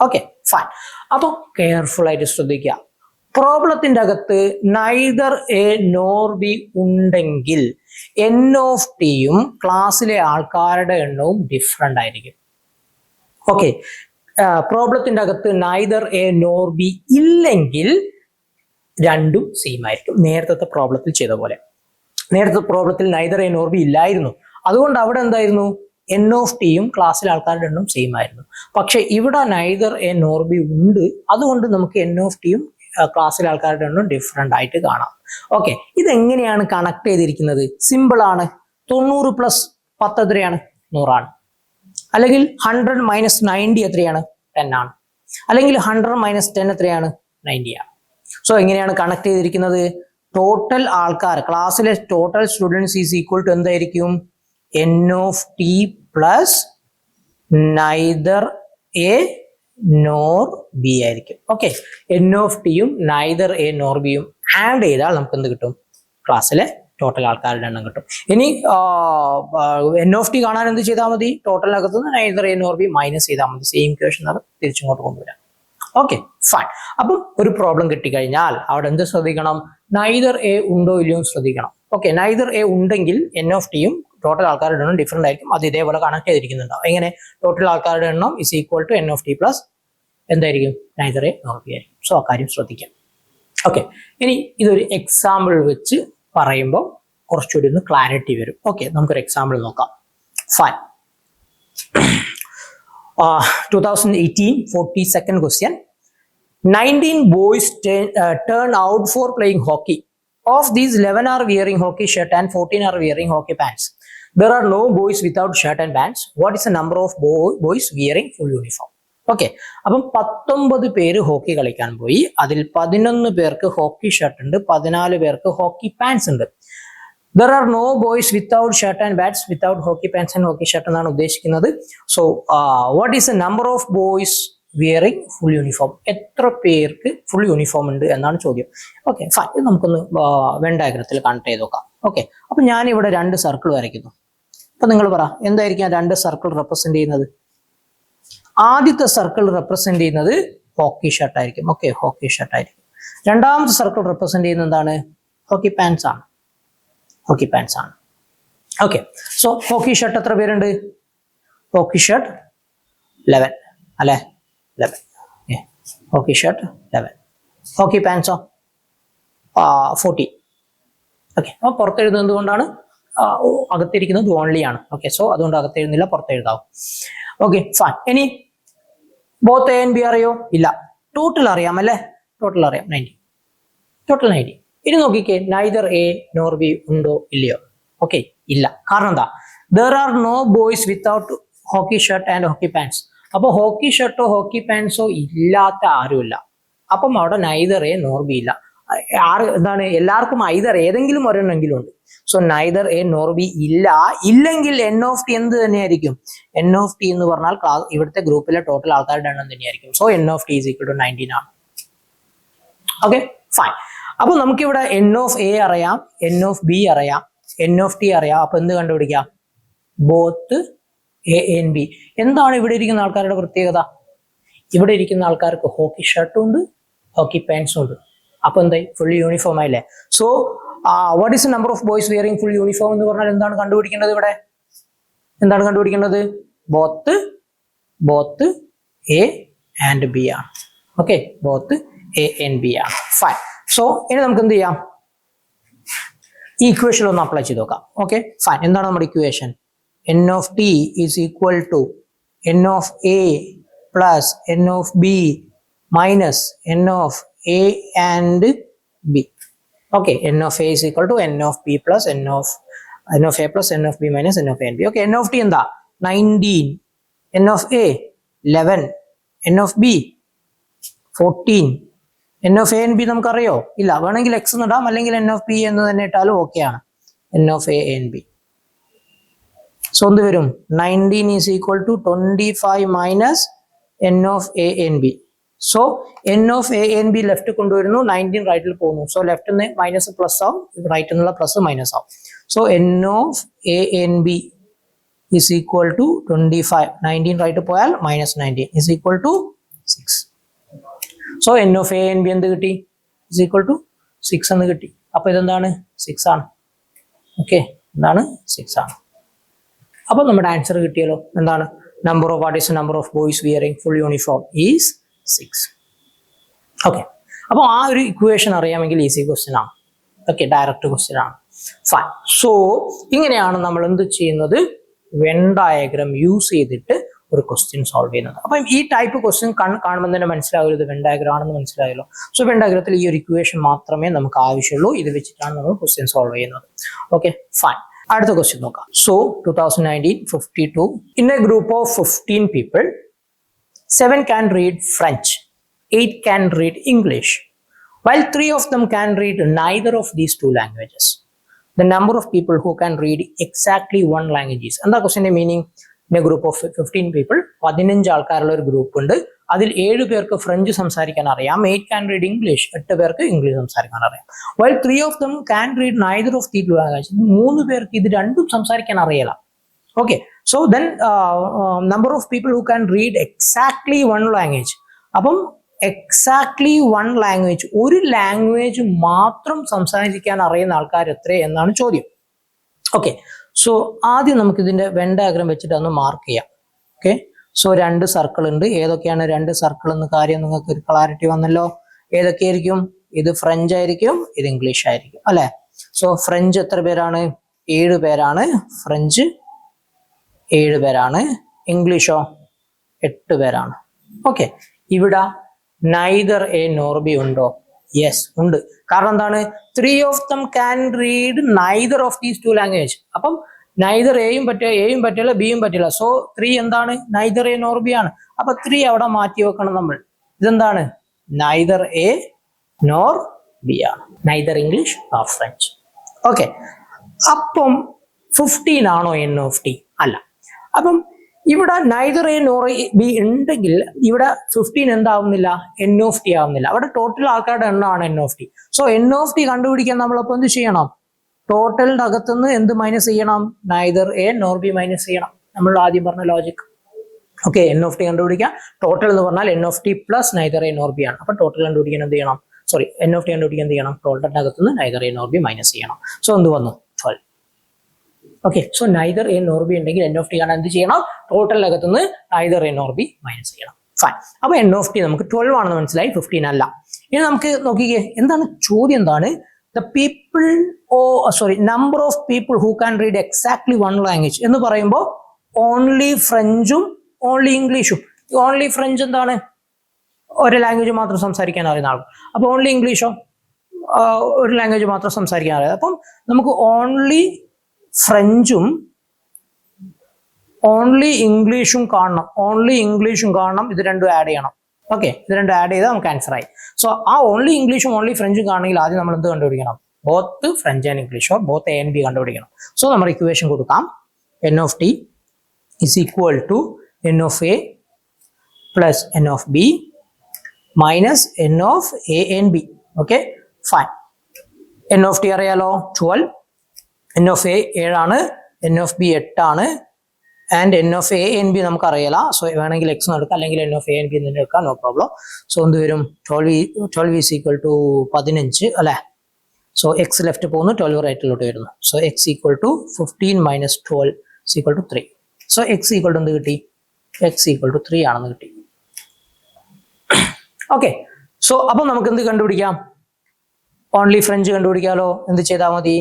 Okay fine. അപ്പൊ കെയർഫുൾ ആയിട്ട് ശ്രദ്ധിക്കുക. പ്രോബ്ലത്തിന്റെ അകത്ത് നൈദർ എ നോർ ബി ഉണ്ടെങ്കിൽ എൻ ഓഫ് ടിയും ക്ലാസ്സിലെ ആൾക്കാരുടെ എണ്ണവും ഡിഫറെന്റ് ആയിരിക്കും. ഓക്കെ, പ്രോബ്ലത്തിന്റെ അകത്ത് നൈദർ എ നോർ ബി ഇല്ലെങ്കിൽ രണ്ടും സെയിം ആയിരിക്കും. നേരത്തെ പ്രോബ്ലത്തിൽ ചെയ്ത പോലെ. നേരത്തെ പ്രോബ്ലത്തിൽ നൈദർ എ നോർ ബി ഇല്ലായിരുന്നു. അതുകൊണ്ട് അവിടെ എന്തായിരുന്നു? എൻ ഓഫ് ടിയും ക്ലാസ്സിലെ ആൾക്കാരുടെ എണ്ണവും സെയിം ആയിരുന്നു. പക്ഷെ ഇവിടെ നൈദർ എ നോർ ബി ഉണ്ട്. അതുകൊണ്ട് നമുക്ക് എൻ ഓഫ് ടിയും ക്ലാസ്സിലെ ആൾക്കാരുടെ എണ്ണം ഡിഫറെന്റ് ആയിട്ട് കാണാം. ഓക്കെ, ഇതെങ്ങനെയാണ് കണക്ട് ചെയ്തിരിക്കുന്നത്? സിമ്പിൾ ആണ്. 90 പ്ലസ് 10 എത്രയാണ്? 100 ആണ്. അല്ലെങ്കിൽ 100 മൈനസ് 90 എത്രയാണ്? 10 ആണ്. അല്ലെങ്കിൽ 100 മൈനസ് 10 എത്രയാണ്? 90 ആണ്. സോ എങ്ങനെയാണ് കണക്ട് ചെയ്തിരിക്കുന്നത്? ടോട്ടൽ ആൾക്കാർ, ക്ലാസ്സിലെ total students is equal to എന്തായിരിക്കും? N of T plus neither A nor B ആയിരിക്കും. ഓക്കെ, എൻ ഓഫ് ടിയും നൈദർ എ നോർ ബിയും ആഡ് ചെയ്താൽ നമുക്ക് എന്ത് കിട്ടും? ക്ലാസ്സിലെ ടോട്ടൽ ആൾക്കാരുടെ എണ്ണം കിട്ടും. ഇനി എൻ ഓഫ് ടി കാണാൻ എന്ത് ചെയ്താൽ മതി? ടോട്ടലിനകത്ത് നിന്ന് neither A nor B minus ചെയ്താൽ മതി. സെയിം ഇക്വേഷൻ അത് തിരിച്ചിങ്ങോട്ട് കൊണ്ടുവരാം. Okay fine. അപ്പം ഒരു പ്രോബ്ലം കിട്ടിക്കഴിഞ്ഞാൽ അവിടെ എന്ത് ശ്രദ്ധിക്കണം? നൈദർ എ ഉണ്ടോ ഇല്ലയോ ശ്രദ്ധിക്കണം. ഓക്കെ, നൈദർ എ ഉണ്ടെങ്കിൽ എൻ ഓഫ് ടിയും ടോട്ടൽ ആൾക്കാരുടെ എണ്ണം ഡിഫറെന്റ് ആയിരിക്കും. അത് ഇതേപോലെ കണക്ട് ചെയ്തിരിക്കുന്നുണ്ടാവും. എങ്ങനെ? ടോട്ടൽ ആൾക്കാരുടെ എണ്ണം is equal to N of T plus എന്തായിരിക്കും? നൈദർ എ നോർ ബി ആയിരിക്കും. സോ ആ കാര്യം ശ്രദ്ധിക്കാം. ഓക്കെ, ഇനി ഇതൊരു എക്സാമ്പിൾ വെച്ച് പറയുമ്പോൾ കുറച്ചുകൂടി ഒന്ന് ക്ലാരിറ്റി വരും. ഓക്കെ, നമുക്കൊരു എക്സാമ്പിൾ നോക്കാം. Fine. 2018 42nd question. 19 boys turn out for playing hockey. Of these, 11 are wearing hockey shirt and 14 are wearing hockey pants. There are no boys without shirt and pants. What is the number of boys wearing full uniform? Okay, അപ്പം 19 പേര് hockey കളിക്കാൻ പോയി. അതിൽ 11 പേർക്ക് hockey shirt ഉണ്ട്, 14 പേർക്ക് hockey pants ഉണ്ട്. There are no boys without shirt and pants, without hockey pants and hockey shirt എന്നാണ് ഉദ്ദേശിക്കുന്നത്. So what is the number of boys wearing full uniform? എത്ര പേർക്ക് ഫുൾ യൂണിഫോം ഉണ്ട് എന്നാണ് ചോദ്യം. ഓക്കെ ഫൈൻ, ഇത് നമുക്കൊന്ന് വെൻ ഡയഗ്രത്തിൽ കണക്ട് ചെയ്ത് നോക്കാം. ഓക്കെ, അപ്പൊ ഞാൻ ഇവിടെ 2 സർക്കിൾ വരയ്ക്കുന്നു. അപ്പൊ നിങ്ങൾ പറ, എന്തായിരിക്കും ആ 2 സർക്കിൾ റെപ്രസെന്റ് ചെയ്യുന്നത്? ആദ്യത്തെ സർക്കിൾ റെപ്രസെന്റ് ചെയ്യുന്നത് ഹോക്കി ഷർട്ട് ആയിരിക്കും. ഓക്കെ, ഹോക്കി ഷർട്ട് ആയിരിക്കും. രണ്ടാമത്തെ സർക്കിൾ റെപ്രസെന്റ് ചെയ്യുന്നത് എന്താണ്? ഹോക്കി പാൻസ് ആണ്. ഹോക്കി പാൻസ് ആണ്. ഓക്കെ, സോ ഹോക്കി ഷർട്ട് എത്ര പേരുണ്ട്? ഹോക്കി ഷർട്ട് 11 അല്ലെ? 11. Hockey shirt 11. ഹോക്കി പാൻസോ 14. ഓക്കെ, അപ്പൊ പുറത്തെഴുതുന്നത് കൊണ്ടാണ്, അകത്തിരിക്കുന്നത് ഓൺലി ആണ്. ഓക്കെ, സോ അതുകൊണ്ട് അകത്തെഴുതുന്നില്ല, പുറത്തെഴുതാവും. Okay fine. ഇനി ബോത്ത് എ ആൻഡ് ബി അറിയോ? ഇല്ല. ടോട്ടൽ അറിയാം അല്ലെ? ടോട്ടൽ അറിയാം, 90. ടോട്ടൽ 90. ഇനി നോക്കിക്കേ, നൈദർ എ നോർ ബി ഉണ്ടോ ഇല്ലയോ? ഓക്കെ, ഇല്ല. കാരണം എന്താ? There are no boys without hockey shirt and hockey pants. അപ്പൊ ഹോക്കി ഷർട്ടോ ഹോക്കി പാൻസോ ഇല്ലാത്ത ആരുമില്ല. അപ്പം അവിടെ നൈദർ എ നോർ ബി ഇല്ല. എന്താണ്? എല്ലാവർക്കും ഐദർ ഏതെങ്കിലും ഒരെണ്ണെങ്കിലും ഉണ്ട്. So neither A nor B ഇല്ല. ഇല്ലെങ്കിൽ എൻ ഓഫ് ടി എന്ത് തന്നെയായിരിക്കും? എൻ ഓഫ് ടി എന്ന് പറഞ്ഞാൽ ഇവിടുത്തെ ഗ്രൂപ്പിലെ ടോട്ടൽ ആൾക്കാരുടെ എണ്ണം തന്നെയായിരിക്കും. So N of T is equal to 19 ആണ്. Okay fine. അപ്പൊ നമുക്കിവിടെ എൻ ഓഫ് എ അറിയാം, എൻ ഓഫ് ബി അറിയാം, എൻ ഓഫ് ടി അറിയാം. അപ്പൊ എന്ത് കണ്ടുപിടിക്കാം? Both A and B. എന്താണ് ഇവിടെ ഇരിക്കുന്ന ആൾക്കാരുടെ പ്രത്യേകത? ഇവിടെ ഇരിക്കുന്ന ആൾക്കാർക്ക് ഹോക്കി ഷർട്ടും ഉണ്ട്, ഹോക്കി പാൻസും ഉണ്ട്. അപ്പൊ എന്തായി? ഫുൾ യൂണിഫോം ആയില്ലേ? So what is the number of boys wearing full uniform എന്ന് പറഞ്ഞാൽ എന്താണ് കണ്ടുപിടിക്കേണ്ടത്? ഇവിടെ എന്താണ് കണ്ടുപിടിക്കേണ്ടത്? ബോത്ത് എ ആൻഡ് ബി ആണ്. Okay, both A and B ആണ്. ഫൈൻ. സോ ഇനി നമുക്ക് എന്ത് ചെയ്യാം? ഈ ഇക്വേഷൻ ഒന്ന് അപ്ലൈ ചെയ്ത് നോക്കാം. Okay fine. എന്താണ് നമ്മുടെ equation? N of T is equal to N of A plus N of B minus N of A and B. Okay, n of a is equal to n of b plus n of a plus n of b minus n of a and b. Okay, n of t എന്താ? 19. n of a 11. n of b 14. n of a and b നമുക്കറിയോ? ഇല്ല. വേണമെങ്കിൽ x എന്ന് ഇടാം, അല്ലെങ്കിൽ n of b എന്ന് തന്നെ ഇട്ടാലും okay ആണ്. n of a and b. So എന്ത് വരും? 19 is equal to 25 minus n of a and b. So N of A N B left കൊണ്ടുവരുന്നു, 19 റൈറ്റിൽ പോകുന്നു. സോ ലെഫ്റ്റിൽ നിന്ന് മൈനസ് പ്ലസ് ആവും, റൈറ്റിൽ നിന്നുള്ള പ്ലസ് മൈനസ് ആവും. So N of A N B is equal to 25. 19 right പോയാൽ minus 19 is equal to 6. So N of A N B എന്ത് കിട്ടി? ഇസ് ഈക്വൽ ടു 6 എന്ന് കിട്ടി. അപ്പൊ ഇതെന്താണ്? 6 ആണ്. ഓക്കെ, എന്താണ്? 6 ആണ്. അപ്പൊ നമ്മുടെ ആൻസർ കിട്ടിയല്ലോ. എന്താണ്? Number of what is number of boys wearing full uniform is 6. Okay, അപ്പോൾ ആ ഒരു ഇക്വേഷൻ അറിയാമെങ്കിൽ ഈസി ക്വസ്റ്റ്യൻ ആണ്. ഓക്കെ, ഡയറക്റ്റ് ക്വസ്റ്റ്യൻ ആണ്. ഫൈൻ. സോ ഇങ്ങനെയാണ് നമ്മൾ എന്ത് ചെയ്യുന്നത്? വെൻ ഡയഗ്രാം യൂസ് ചെയ്തിട്ട് ഒരു ക്വസ്റ്റ്യൻ സോൾവ് ചെയ്യുന്നത്. അപ്പം ഈ ടൈപ്പ് ക്വസ്റ്റ്യൻ കാണുമ്പോൾ തന്നെ മനസ്സിലാകരുത് വെൻ ഡയഗ്രാം ആണെന്ന് മനസ്സിലായല്ലോ. സോ വെൻ ഡയഗ്രത്തിൽ ഈ ഒരു ഇക്വേഷൻ മാത്രമേ നമുക്ക് ആവശ്യമുള്ളൂ. ഇത് വെച്ചിട്ടാണ് നമ്മൾ ക്വസ്റ്റ്യൻ സോൾവ് ചെയ്യുന്നത്. Okay fine. അടുത്ത ക്വസ്റ്റ്യൻ നോക്കാം. So 2019 52. In A group of 15 people, 7 can read French, 8 can read English, while 3 of them can read neither of these 2 languages. The number of people who can read exactly one language is. And the question meaning, in A group of 15 people, 15 ആൾക്കാരുള്ള ഒരു group ഉണ്ട്. അതിൽ 7 പേർക്ക് French സംസാരിക്കാൻ അറിയാം, 8 can read English, 8 പേർക്ക് English സംസാരിക്കാൻ അറിയാം. While 3 of them can read neither of the language, 3 പേർക്ക് ഇത് രണ്ടും സംസാരിക്കാൻ അറിയില്ല. Okay, so then number of people who can read exactly one language. അപ്പം എക്സാക്ട്ലി വൺ ലാംഗ്വേജ്, ഒരു ലാംഗ്വേജ് മാത്രം സംസാരിക്കാൻ അറിയുന്ന ആൾക്കാർ എത്ര എന്നാണ് ചോദ്യം. ഓക്കെ, സോ ആദ്യം നമുക്ക് ഇതിന്റെ വെൻ ഡയഗ്രം വെച്ചിട്ട് ഒന്ന് മാർക്ക് ചെയ്യാം. ഓക്കെ, സോ 2 സർക്കിൾ ഉണ്ട്. ഏതൊക്കെയാണ് 2 സർക്കിൾ എന്ന കാര്യം നിങ്ങൾക്ക് ഒരു ക്ലാരിറ്റി വന്നല്ലോ. ഏതൊക്കെയായിരിക്കും? ഇത് ഫ്രഞ്ച് ആയിരിക്കും, ഇത് ഇംഗ്ലീഷ് ആയിരിക്കും അല്ലെ. സോ ഫ്രഞ്ച് എത്ര പേരാണ്? 7 പേരാണ് ഫ്രഞ്ച്, 7 പേരാണ്. ഇംഗ്ലീഷോ 8 പേരാണ്. ഓക്കെ, ഇവിടെ നൈദർ എ നോർ ബി ഉണ്ടോ? യെസ് ഉണ്ട്. കാരണം എന്താണ്? 3 of them can read neither of these 2 language. അപ്പം നൈദർ എയും പറ്റില്ല ബിയും പറ്റില്ല. സോ 3 എന്താണ്? നൈദർ എ നോർ ബി ആണ്. അപ്പൊ 3 അവിടെ മാറ്റി വെക്കണം നമ്മൾ. ഇതെന്താണ്? നൈദർ എ നോർ ബി ആണ്. Neither English or French. Okay, അപ്പം 15 ആണോ എൻ ഓഫ് ടി? അല്ല. അപ്പം ഇവിടെ നൈദർ എ നോർ ബി ഉണ്ടെങ്കിൽ ഇവിടെ 15 എന്താവുന്നില്ല? എൻ ഓഫ് ടി ആവുന്നില്ല. അവിടെ ടോട്ടൽ ആൾക്കാരുടെ എണ്ണമാണ് N of T. So N of T കണ്ടുപിടിക്കാൻ നമ്മളപ്പോൾ എന്ത് ചെയ്യണം? ടോട്ടലിന്റെ അകത്തുനിന്ന് എന്ത് മൈനസ് ചെയ്യണം? Neither A nor B minus ചെയ്യണം. നമ്മൾ ആദ്യം പറഞ്ഞ logic. Okay, n of T കണ്ടുപിടിക്കാം. ടോട്ടൽ എന്ന് പറഞ്ഞാൽ N of T plus neither A nor B ആണ്. അപ്പൊ ടോട്ടൽ കണ്ടുപിടിക്കാൻ എന്ത് ചെയ്യണം? സോറി, എൻ ഓഫ് ടി കണ്ടുപിടിക്കാൻ എന്ത് ചെയ്യണം? ടോട്ടലിന്റെ അകത്തുനിന്ന് neither A nor B minus ചെയ്യണം. സോ എന്ത് വന്നു? 12. Okay, so neither A nor b ഉണ്ടെങ്കിൽ എൻ ഓഫ് ടി കാണാൻ എന്ത് ചെയ്യണം? ടോട്ടലിന്റെ അകത്തുനിന്ന് neither A nor B minus ചെയ്യണം. ഫൈൻ. അപ്പൊ എൻ ഓഫ് ടി നമുക്ക് 12 ആണെന്ന് മനസ്സിലായി, 15 അല്ല. ഇനി നമുക്ക് നോക്കിക്കേ, എന്താണ് ചോദ്യം? എന്താണ്? The people, number of people who can read exactly one language എന്ന് പറയുമ്പോൾ ഓൺലി ഫ്രഞ്ചും ഓൺലി ഇംഗ്ലീഷും. ഓൺലി ഫ്രഞ്ച് എന്താണ്? ഒരു ലാംഗ്വേജ് മാത്രം സംസാരിക്കാൻ അറിയുന്ന ആൾ. അപ്പൊ ഓൺലി ഇംഗ്ലീഷോ? ഒരു ലാംഗ്വേജ് മാത്രം സംസാരിക്കാൻ അറിയാം. അപ്പം നമുക്ക് ഓൺലി ഫ്രഞ്ചും ഓൺലി ഇംഗ്ലീഷും കാണണം. ഇത് രണ്ടും ആഡ് ചെയ്യണം. ഓക്കെ, ഇത് രണ്ടും ആഡ് ചെയ്താൽ നമുക്ക് ആൻസർ ആയി. സോ ആ ഓൺലി ഇംഗ്ലീഷും ഓൺലി ഫ്രഞ്ചും കാണണമെങ്കിൽ ആദ്യം നമ്മൾ എന്ത് കണ്ടുപിടിക്കണം? ബോത്ത് ഫ്രഞ്ച് ആൻഡ് ഇംഗ്ലീഷോ ബോത്ത് എ ആൻഡ് ബി കണ്ടുപിടിക്കണം. സോ നമ്മൾ ഇക്വേഷൻ കൊടുക്കാം. N of T is equal to N of A plus N of B minus N of A and B. Okay, fine. N of T അറിയാലോ, 12. N of A 7 ആണ്, N of B 8 ആണ്. And N of A N B നമുക്ക് അറിയില്ല. So വേണമെങ്കിൽ X എടുക്കാം, അല്ലെങ്കിൽ N of A N B തന്നെ എടുക്കാം, നോ പ്രോബ്ലം. സോ എന്ത് വരും? 12 ഈസ് ഈക്വൽ ടു 15 അല്ലെ. സോ എക്സ് ലെഫ്റ്റ് പോകുന്നു, 12 റൈറ്റിലോട്ട് വരുന്നു. So x equal to 15 minus 12 equal to 3. So x equal to എന്ത് കിട്ടി? എക്സ് ഈക്വൽ ടു 3 ആണെന്ന് കിട്ടി. ഓക്കെ, സോ അപ്പൊ നമുക്ക് എന്ത് കണ്ടുപിടിക്കാം? ഓൺലി ഫ്രഞ്ച് കണ്ടുപിടിക്കാലോ. എന്ത് ചെയ്താൽ മതി?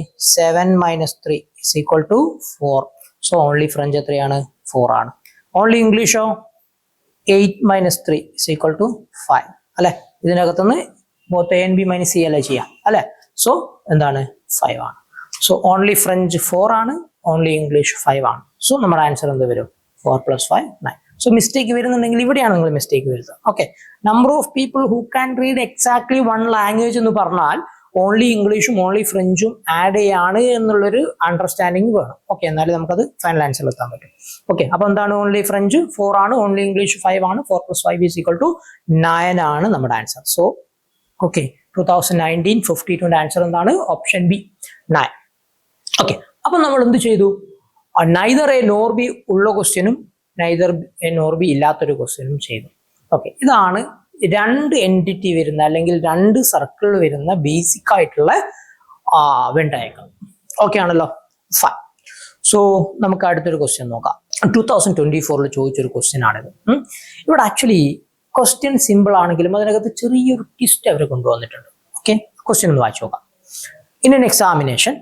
7 minus 3 is equal to 4. So only French എത്രയാണ്? 4 ആണ്. ഓൺലി ഇംഗ്ലീഷോ? 8 മൈനസ് 3 ഈസ് ഈക്വൽ ടു 5 അല്ലെ. ഇതിനകത്തുനിന്ന് both A and B minus C അല്ലേ ചെയ്യാം അല്ലെ. സോ എന്താണ്? 5 ആണ്. സോ ഓൺലി ഫ്രഞ്ച് 4 ആണ്, ഓൺലി ഇംഗ്ലീഷ് 5 ആണ്. സോ നമ്മുടെ ആൻസർ എന്ത് വരും? 4 + 5 9. സോ മിസ്റ്റേക്ക് വരുന്നുണ്ടെങ്കിൽ ഇവിടെയാണ് നിങ്ങൾ മിസ്റ്റേക്ക് വരുന്നത്. Okay, number of people who can read exactly one language എന്ന് പറഞ്ഞാൽ ഓൺലി ഇംഗ്ലീഷും ഓൺലി ഫ്രഞ്ചും ആഡ് ചെയ്യാണ് എന്നുള്ളൊരു അണ്ടർസ്റ്റാൻഡിങ് വേണം. ഓക്കെ, എന്നാലും നമുക്കത് ഫൈനൽ ആൻസറിൽ എത്താൻ പറ്റും. ഓക്കെ, അപ്പൊ എന്താണ്? ഓൺലി ഫ്രഞ്ച് 4 ആണ്, ഓൺലി ഇംഗ്ലീഷ് 5 ആണ്. 4 + 5 ഈസ് ഈക്വൽ ടു 9 ആണ് നമ്മുടെ ആൻസർ. സോ ഓക്കെ, 2019 52 ആൻസർ എന്താണ്? Option B 9. ഓക്കെ, അപ്പൊ നമ്മൾ എന്ത് ചെയ്തു? നൈദർ എ നോർ ബി ഉള്ള ക്വസ്റ്റ്യനും നൈദർ എ നോർ ബി ഇല്ലാത്തൊരു ക്വസ്റ്റ്യനും ചെയ്തു. ഓക്കെ, ഇതാണ് 2 എൻറ്റിറ്റി വരുന്ന അല്ലെങ്കിൽ 2 സർക്കിൾ വരുന്ന ബേസിക് ആയിട്ടുള്ള വെൻ ഡയഗ്രം. ഓക്കെ ആണല്ലോ, ഫൈൻ. സോ നമുക്ക് അടുത്തൊരു ക്വസ്റ്റ്യൻ നോക്കാം. 2024 ചോദിച്ചൊരു ക്വസ്റ്റ്യൻ ആണിത്. ഇവിടെ ആക്ച്വലി ക്വസ്റ്റ്യൻ സിമ്പിൾ ആണെങ്കിലും അതിനകത്ത് ചെറിയൊരു ട്വിസ്റ്റ് അവർ കൊണ്ടുവന്നിട്ടുണ്ട്. ഓക്കെ, ക്വസ്റ്റ്യൻ ഒന്ന് വായിച്ചു നോക്കാം. In N examination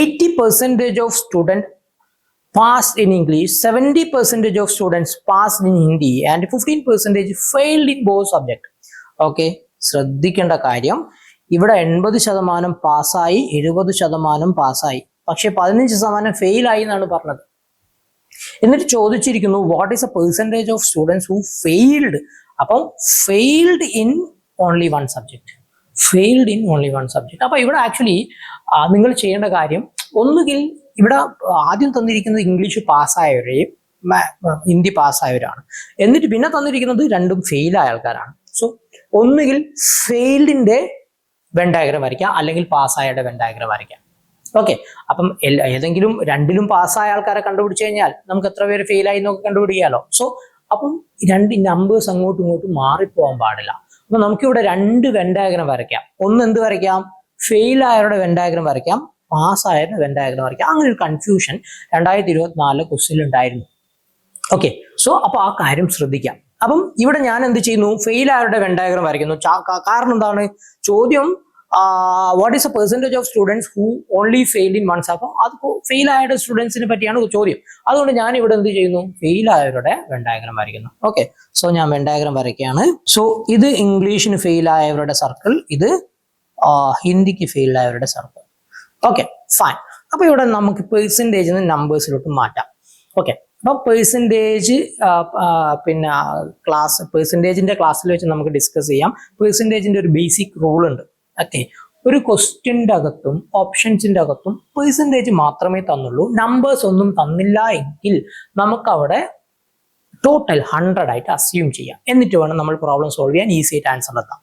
80% of student passed in English, 70% of students passed in Hindi and 15% failed in both subjects. Okay, ശ്രദ്ധിക്കേണ്ട കാര്യം ഇവിടെ 80% പാസ്സായി, 70% പാസ്സായി, പക്ഷെ 15% ഫെയിൽ ആയി എന്നാണ് പറഞ്ഞത്. എന്നിട്ട് ചോദിച്ചിരിക്കുന്നു what is a percentage of students who failed. അപ്പം failed in only one subject, അപ്പൊ ഇവിടെ ആക്ച്വലി നിങ്ങൾ ചെയ്യേണ്ട കാര്യം ഒന്നുകിൽ ഇവിടെ ആദ്യം തന്നിരിക്കുന്നത് ഇംഗ്ലീഷ് പാസ്സായവരെയും ഹിന്ദി പാസ്സായവരാണ്. എന്നിട്ട് പിന്നെ തന്നിരിക്കുന്നത് രണ്ടും ഫെയിലായ ആൾക്കാരാണ്. സോ ഒന്നുകിൽ ഫെയിൽഡിന്റെ വെൻ ഡയഗ്രം വരയ്ക്കാം, അല്ലെങ്കിൽ പാസ്സായയുടെ വെൻ ഡയഗ്രം വരയ്ക്കാം. ഓക്കെ, അപ്പം ഏതെങ്കിലും രണ്ടിലും പാസ്സായ ആൾക്കാരെ കണ്ടുപിടിച്ചു കഴിഞ്ഞാൽ നമുക്ക് എത്ര പേര് ഫെയിലായി എന്നൊക്കെ കണ്ടുപിടിക്കാമല്ലോ. സോ അപ്പം രണ്ട് നമ്പേഴ്സ് അങ്ങോട്ടും ഇങ്ങോട്ടും മാറിപ്പോകാൻ പാടില്ല. അപ്പൊ നമുക്കിവിടെ രണ്ട് വെൻ ഡയഗ്രം വരയ്ക്കാം. ഒന്ന് എന്ത് വരയ്ക്കാം? ഫെയിൽ ആയവരുടെ വെൻ ഡയഗ്രം വരയ്ക്കാം, പാസ്സായവരുടെ വെൻ ഡയഗ്രം വരയ്ക്കാം. അങ്ങനെ ഒരു കൺഫ്യൂഷൻ 2024 ക്വസ്റ്റ്യനിൽ ഉണ്ടായിരുന്നു. ഓക്കെ, സോ അപ്പൊ ആ കാര്യം ശ്രദ്ധിക്കാം. അപ്പം ഇവിടെ ഞാൻ എന്ത് ചെയ്യുന്നു? ഫെയിൽ ആയവരുടെ വെൻ ഡയഗ്രം വരയ്ക്കുന്നു. കാരണം എന്താണ്? ചോദ്യം what is a percentage of students who only failed in once. അപ്പം അത് ഫെയിൽ ആയ സ്റ്റുഡൻസിനെ പറ്റിയാണ് ചോദ്യം. അതുകൊണ്ട് ഞാൻ ഇവിടെ എന്ത് ചെയ്യുന്നു? ഫെയിൽ ആയവരുടെ വെൻ ഡയഗ്രം വരയ്ക്കുന്നു. ഓക്കെ, സോ ഞാൻ വെൻ ഡയഗ്രം വരയ്ക്കുകയാണ്. സോ ഇത് ഇംഗ്ലീഷിന് ഫെയിൽ ആയവരുടെ സർക്കിൾ, ഇത് ഹിന്ദിക്ക് ഫെയിൽ ആയവരുടെ സർക്കിൾ. Okay, fine. അപ്പൊ ഇവിടെ നമുക്ക് പെർസെൻറ്റേജ് നമ്പേഴ്സിലോട്ട് മാറ്റാം. ഓക്കെ, അപ്പൊ പെർസെൻറ്റേജ് പിന്നെ പെർസെൻറ്റേജിന്റെ ക്ലാസ്സിൽ വെച്ച് നമുക്ക് ഡിസ്കസ് ചെയ്യാം. പെർസെൻറ്റേജിന്റെ ഒരു ബേസിക് റൂൾ ഉണ്ട്. ഓക്കെ, ഒരു ക്വസ്റ്റ്യൻ്റെ അകത്തും ഓപ്ഷൻസിന്റെ അകത്തും പെർസെൻറ്റേജ് മാത്രമേ തന്നുള്ളൂ. നമ്പേഴ്സ് ഒന്നും തന്നില്ല എങ്കിൽ നമുക്ക് അവിടെ ടോട്ടൽ 100 ആയിട്ട് അസ്യൂം ചെയ്യാം. എന്നിട്ട് വേണം നമ്മൾ പ്രോബ്ലം സോൾവ് ചെയ്യാൻ, ഈസി ആയിട്ട് ആൻസർ എത്താം.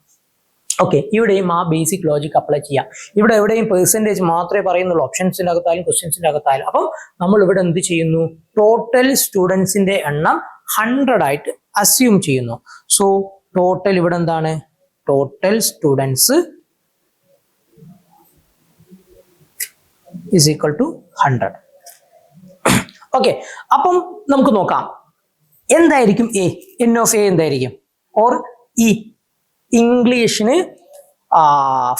ഓക്കെ, ഇവിടെയും ആ ബേസിക് ലോജിക് അപ്ലൈ ചെയ്യാം. ഇവിടെ എവിടെയും പെർസെൻറ്റേജ് മാത്രമേ പറയുന്നുള്ളൂ, ഓപ്ഷൻസിന്റെ അകത്തായാലും ക്വസ്റ്റ്യൻസിന്റെ അകത്തായാലും. അപ്പം നമ്മൾ ഇവിടെ എന്ത് ചെയ്യുന്നു? ടോട്ടൽ സ്റ്റുഡൻസിന്റെ എണ്ണം 100 ആയിട്ട് അസ്യൂം ചെയ്യുന്നു. സോ ടോട്ടൽ ഇവിടെ എന്താണ്? Total students is equal to 100. Okay, അപ്പം നമുക്ക് നോക്കാം എന്തായിരിക്കും എ, എൻ ഓഫ് എ എന്തായിരിക്കും? ഓർ ഇ, ഇംഗ്ലീഷിന്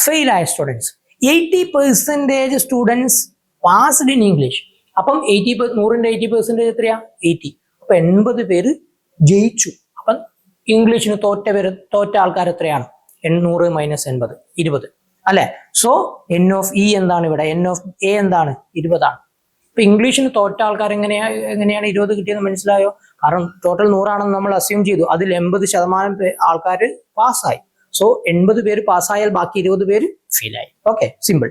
ഫെയിൽ ആയ students 80% students passed in English. അപ്പം 100ന്റെ 80% എത്രയാ? 80. അപ്പൊ 80 പേര് ജയിച്ചു. അപ്പം ഇംഗ്ലീഷിന് തോറ്റ ആൾക്കാർ എത്രയാണ്? 100 മൈനസ് 80, 20 അല്ലെ? സോ എൻ ഓഫ് ഇ എന്താണ് ഇവിടെ? എൻ ഓഫ് എ എന്താണ്? 20 ആണ്. ഇപ്പൊ ഇംഗ്ലീഷിന് തോറ്റ ആൾക്കാർ എങ്ങനെയാണ് 20 കിട്ടിയെന്ന് മനസ്സിലായോ? കാരണം ടോട്ടൽ 100 ആണെന്ന് നമ്മൾ അസ്യൂം ചെയ്തു. അതിൽ 80% ആൾക്കാർ പാസ്സായി. സോ 80 പേര് പാസ്സായാൽ ബാക്കി 20 പേര് ഫെയിലായി. Okay, simple.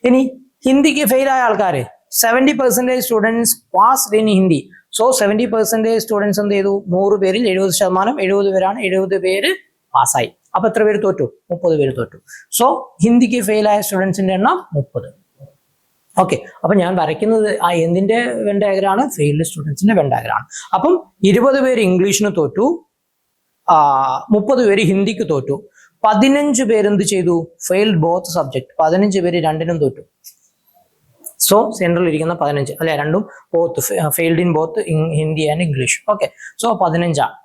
ഇനി ഹിന്ദിക്ക് ഫെയിൽ ആയ ആൾക്കാർ 70% students passed in Hindi. So 70% students എന്ത് ചെയ്തു? 100 പേരിൽ 70%, 70 പേരാണ്, 70 പേര് പാസ്സായി. അപ്പൊ എത്ര പേര് തോറ്റു? 30 പേര് തോറ്റു. സോ ഹിന്ദിക്ക് ഫെയിൽ ആയ സ്റ്റുഡൻസിന്റെ എണ്ണം 30. ഓക്കെ, അപ്പൊ ഞാൻ വരയ്ക്കുന്നത് ആ എന്തിന്റെ വെൻ ഡയഗ്രാണ്? ഫെയിൽഡ് സ്റ്റുഡൻസിന്റെ വെൻ ഡയഗ്രാണ്. അപ്പം 20 പേര് ഇംഗ്ലീഷിന് തോറ്റു, 30 പേര് ഹിന്ദിക്ക് തോറ്റു, 15 പേര് എന്ത് ചെയ്തു? Failed both subject. 15 പേര് രണ്ടിനും തോറ്റു. സോ സെൻട്രൽ ഇരിക്കുന്ന 15 അല്ലെ, രണ്ടും both failed in both Hindi and English. Okay, so 15 ആണ്.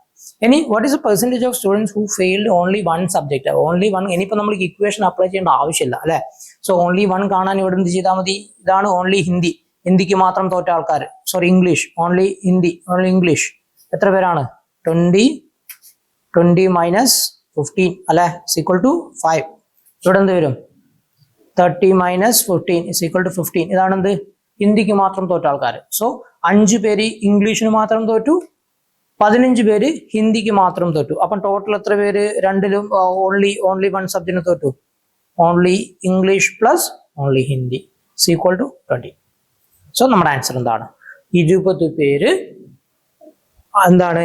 ഇനി what is the percentage of students who failed only one subject? Only one. ഇനിയിപ്പോൾ നമ്മൾ ഇക്വേഷൻ അപ്ലൈ ചെയ്യേണ്ട ആവശ്യമില്ല അല്ലെ. സോ ഓൺലി വൺ കാണാൻ ഇവിടെ എന്ത് ചെയ്താൽ മതി? ഇതാണ് ഓൺലി ഹിന്ദി, ഹിന്ദിക്ക് മാത്രം തോറ്റ ആൾക്കാർ. Sorry, English, only Hindi, only English. എത്ര പേരാണ്? 20 മൈനസ് 15 അല്ലെ, ഈക്വൽ ടു 5. ഇവിടെ എന്ത് വരും? 30 മൈനസ് 15 ഈക്വൽ ടു 15. ഇതാണ് എന്ത്? ഹിന്ദിക്ക് മാത്രം തോറ്റ ആൾക്കാർ. സോ 5 പേര് ഇംഗ്ലീഷിന് മാത്രം തോറ്റു, 15 പേര് ഹിന്ദിക്ക് മാത്രം തോറ്റു. അപ്പം ടോട്ടൽ എത്ര പേര് രണ്ടിലും ഓൺലി വൺ സബ്ജക്റ്റിന് തോറ്റു? Only English plus only Hindi equal to 20. So നമ്മുടെ ആൻസർ എന്താണ്? 20 പേര് എന്താണ്?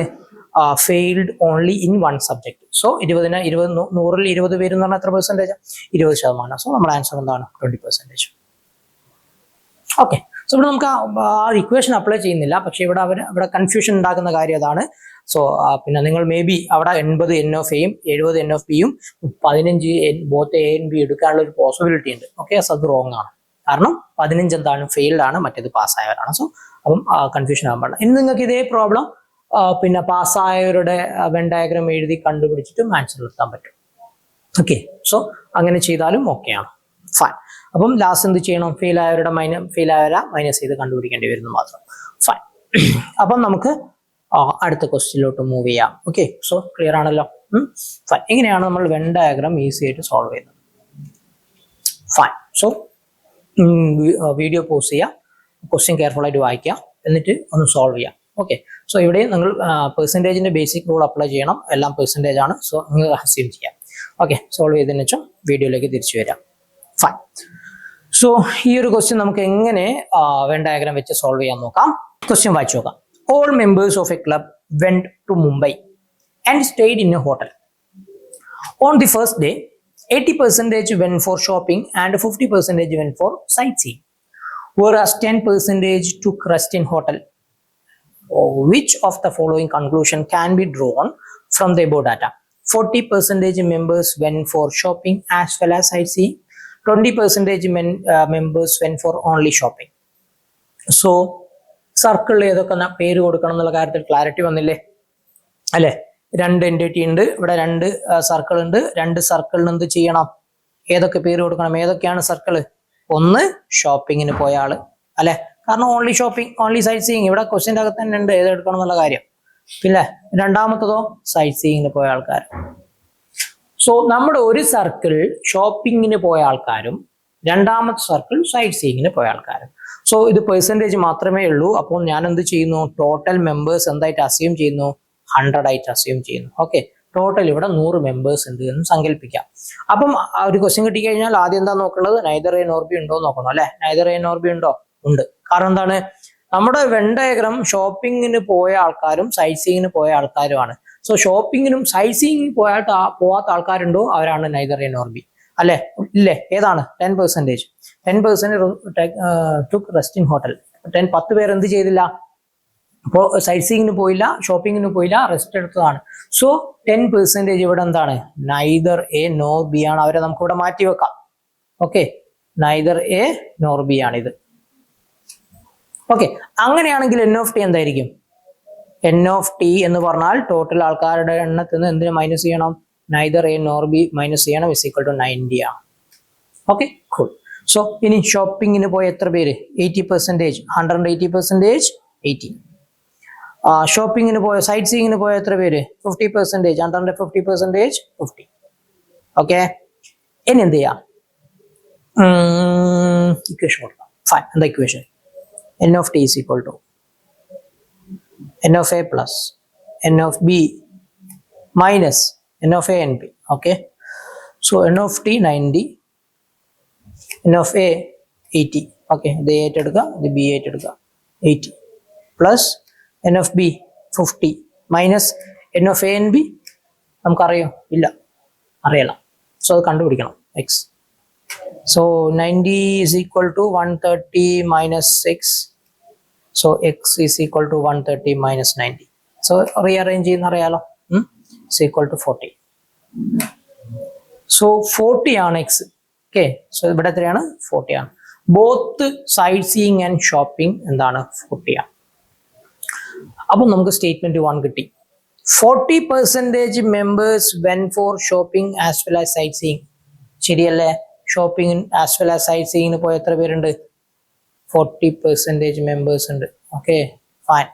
Failed only in one subject. So 100ൽ 20 പേര് എന്ന് പറഞ്ഞാൽ എത്ര പെർസെൻറ്റേജ്? 20%. സോ നമ്മുടെ ആൻസർ എന്താണ്? 20%. ഓക്കെ, സോ ഇവിടെ നമുക്ക് ആ ഇക്വേഷൻ അപ്ലൈ ചെയ്യുന്നില്ല, പക്ഷെ ഇവിടെ കൺഫ്യൂഷൻ ഉണ്ടാക്കുന്ന കാര്യം അതാണ്. സോ പിന്നെ നിങ്ങൾ മേ ബി അവിടെ 80 എൻ ഓഫ് എയും 70 എൻ ഓഫ് ബിയും 15 ബോത്ത് എ ആൻഡ് ബി എടുക്കാനുള്ള ഒരു പോസിബിലിറ്റി ഉണ്ട്. ഓക്കെ, സോ അത് റോങ് ആണ്. കാരണം 15 എന്താണ്? ഫെയിൽഡ് ആണ്, മറ്റേത് പാസ്സായവരാണ്. സോ അപ്പം കൺഫ്യൂഷൻ ആകാൻ പാടില്ല. ഇനി നിങ്ങൾക്ക് ഇതേ പ്രോബ്ലം പിന്നെ പാസ്സായവരുടെ വെൻ ഡയഗ്രാം എഴുതി കണ്ടുപിടിച്ചിട്ടും ആൻസർ എത്താൻ പറ്റും. ഓക്കെ, സോ അങ്ങനെ ചെയ്താലും ഓക്കെയാണ്. ഫൈൻ. അപ്പം ലാസ്റ്റ് എന്ത് ചെയ്യണം? ഫെയിൽ ആയവരെ മൈനസ് ചെയ്ത് കണ്ടുപിടിക്കേണ്ടി വരുന്നു മാത്രം. ഫൈൻ. അപ്പം നമുക്ക് അടുത്ത ക്വസ്റ്റ്യനിലോട്ട് മൂവ് ചെയ്യാം. ഓക്കെ, സോ ക്ലിയർ ആണല്ലോ? ഫൈൻ. എങ്ങനെയാണ് നമ്മൾ വെൻ ഡയഗ്രാം ഈസി ആയിട്ട് സോൾവ് ചെയ്യുന്നത്? ഫൈൻ. സോ വീഡിയോ പോസ് ചെയ്യുക, ക്വസ്റ്റ്യൻ കെയർഫുൾ ആയിട്ട് വായിക്കുക, എന്നിട്ട് ഒന്ന് സോൾവ് ചെയ്യാം. ഓക്കെ, സോ ഇവിടെ നിങ്ങൾ പെർസെൻറ്റേജിന്റെ ബേസിക് റൂൾ അപ്ലൈ ചെയ്യണം. എല്ലാം പെർസെൻറ്റേജ് ആണ്. സോ നിങ്ങൾ അസ്യൂം ചെയ്യാം. ഓക്കെ, സോൾവ് ചെയ്തതിനു ശേഷം വീഡിയോയിലേക്ക് തിരിച്ചു വരാം. ഫൈൻ. സോ ഈ ഒരു ക്വസ്റ്റ്യൻ നമുക്ക് എങ്ങനെ വെൻ ഡയഗ്രാം വെച്ച് സോൾവ് ചെയ്യാൻ നോക്കാം. ക്വസ്റ്റ്യൻ വായിച്ചു നോക്കാം. all members of a club went to Mumbai and stayed in a hotel. On the first day, 80% went for shopping and 50% went for sightseeing, whereas 10% took rest in hotel. Which of the following conclusion can be drawn from the above data? 40% members went for shopping as well as sightseeing. 20% members went for only shopping. So, സർക്കിളിൽ ഏതൊക്കെ പേര് കൊടുക്കണം എന്നുള്ള കാര്യത്തിൽ clarity വന്നില്ലേ അല്ലെ? രണ്ട് entity ഉണ്ട്, ഇവിടെ രണ്ട് സർക്കിൾ ഉണ്ട്. രണ്ട് സർക്കിളിന് എന്ത് ചെയ്യണം? ഏതൊക്കെ പേര് കൊടുക്കണം? ഏതൊക്കെയാണ് സർക്കിള്? ഒന്ന് ഷോപ്പിങ്ങിന് പോയ ആള് അല്ലെ, കാരണം only shopping, only sightseeing ഇവിടെ ക്വസ്റ്റ്യൻ്റെ അകത്ത് തന്നെ ഉണ്ട് ഏതെടുക്കണം എന്നുള്ള കാര്യം. പിന്നെ രണ്ടാമത്തതോ സൈറ്റ് സീയിങ്ങിന് പോയ ആൾക്കാർ. സോ നമ്മുടെ ഒരു സർക്കിൾ ഷോപ്പിങ്ങിന് പോയ ആൾക്കാരും രണ്ടാമത്തെ സർക്കിൾ സൈറ്റ് സീയിങ്ങിന് പോയ ആൾക്കാരും. സോ ഇത് പെർസെൻറ്റേജ് മാത്രമേ ഉള്ളൂ. അപ്പോൾ ഞാൻ എന്ത് ചെയ്യുന്നു? ടോട്ടൽ മെമ്പേഴ്സ് എന്തായിട്ട് അസ്യൂം ചെയ്യുന്നു? 100 ആയിട്ട് അസ്യൂം ചെയ്യുന്നു. ഓക്കെ, ടോട്ടൽ ഇവിടെ 100 മെമ്പേഴ്സ് ഉണ്ട് എന്ന് സങ്കല്പിക്കാം. അപ്പം ഒരു ക്വസ്റ്റ്യൻ കിട്ടിക്കഴിഞ്ഞാൽ ആദ്യം എന്താ നോക്കേണ്ടത്? നൈദർ എ നോർ ബി ഉണ്ടോ നോക്കണം അല്ലെ. നൈദർ എ നോർ ബി ഉണ്ടോ? ഉണ്ട്. കാരണം എന്താണ്? നമ്മുടെ വെൻ ഡയഗ്രം ഷോപ്പിങ്ങിന് പോയ ആൾക്കാരും സൈറ്റ് സീയിങ്ങിന് പോയ ആൾക്കാരുമാണ്. സോ ഷോപ്പിങ്ങിനും സൈറ്റ് സീയിങ്ങിന് പോവാത്ത ആൾക്കാരുണ്ടോ? അവരാണ് നൈദർ എ നോർ ബി അല്ലെ. ഇല്ലേ? ഏതാണ്? 10%. 10% ടുക്ക് റെസ്റ്റ് ഇൻ ഹോട്ടൽ. 10 പേർ എന്ത് ചെയ്തില്ല? അപ്പോൾ സൈറ്റ് സീയിങ്ങിന് പോയില്ല, ഷോപ്പിങ്ങിന് പോയില്ല, റെസ്റ്റ് എടുത്തതാണ്. സോ 10% ഇവിടെ എന്താണ്? നൈദർ എ നോർ ബി ആണ്. അവരെ നമുക്ക് ഇവിടെ മാറ്റി വെക്കാം. Okay, neither A nor B ആണിത്. ഓക്കെ, അങ്ങനെയാണെങ്കിൽ എൻ ഓഫ് ടി എന്തായിരിക്കും? എൻ ഓഫ് ടി എന്ന് പറഞ്ഞാൽ ടോട്ടൽ ആൾക്കാരുടെ എണ്ണത്തിൽ നിന്ന് എന്തിനു മൈനസ് ചെയ്യണം? Neither A nor B minus ചെയ്യണം. ഇസ് ഈക്വൽ ടു 90 ആണ്. Okay, cool. സോ ഇനി ഷോപ്പിങ്ങിന് പോയ എത്ര പേര്? 80%. 180%, 80. ഷോപ്പിങ്ങിന് പോയ സൈറ്റ് സീയിങ്ങിന് പോയ എത്ര പേര്? 50%. 150%, 50. ഓക്കെ, ഇനി എന്ത് ചെയ്യാം? ഇക്വേഷൻ കൊടുക്കാം. ഫൈൻ. എന്താ equation? n of t is equal to n of a plus n of b minus n of a and b. Okay, so n of t 90, n of a 80. Okay, the 8 എടുക്കുക, the b 8 എടുക്കുക, 80 plus n of b 50 minus n of a and b നമുക്കറിയോ? ഇല്ല, അറിയല. So അത് കണ്ടുപിടിക്കണം. x. So 90 is equal to 130 minus 6. So x is equal to 130 minus 90. So rearrange ചെയ്യുന്ന അറിയാലോ. Is equal to 40. So 40 ആണ് x. Okay, so ഇവിടെ എത്രയാണ്? 40 ആണ്. Both sight seeing and shopping എന്താണ്? 40 ആണ്. അപ്പൊ നമുക്ക് സ്റ്റേറ്റ്മെന്റ് 1 കിട്ടി. 40% members went for shopping as well as sight seeing. ശരിയല്ലേ? Shopping as well as sight സീയിങ്ങിന് പോയ എത്ര പേരുണ്ട്? 40% മെമ്പേഴ്സ് ഉണ്ട്. Okay, fine.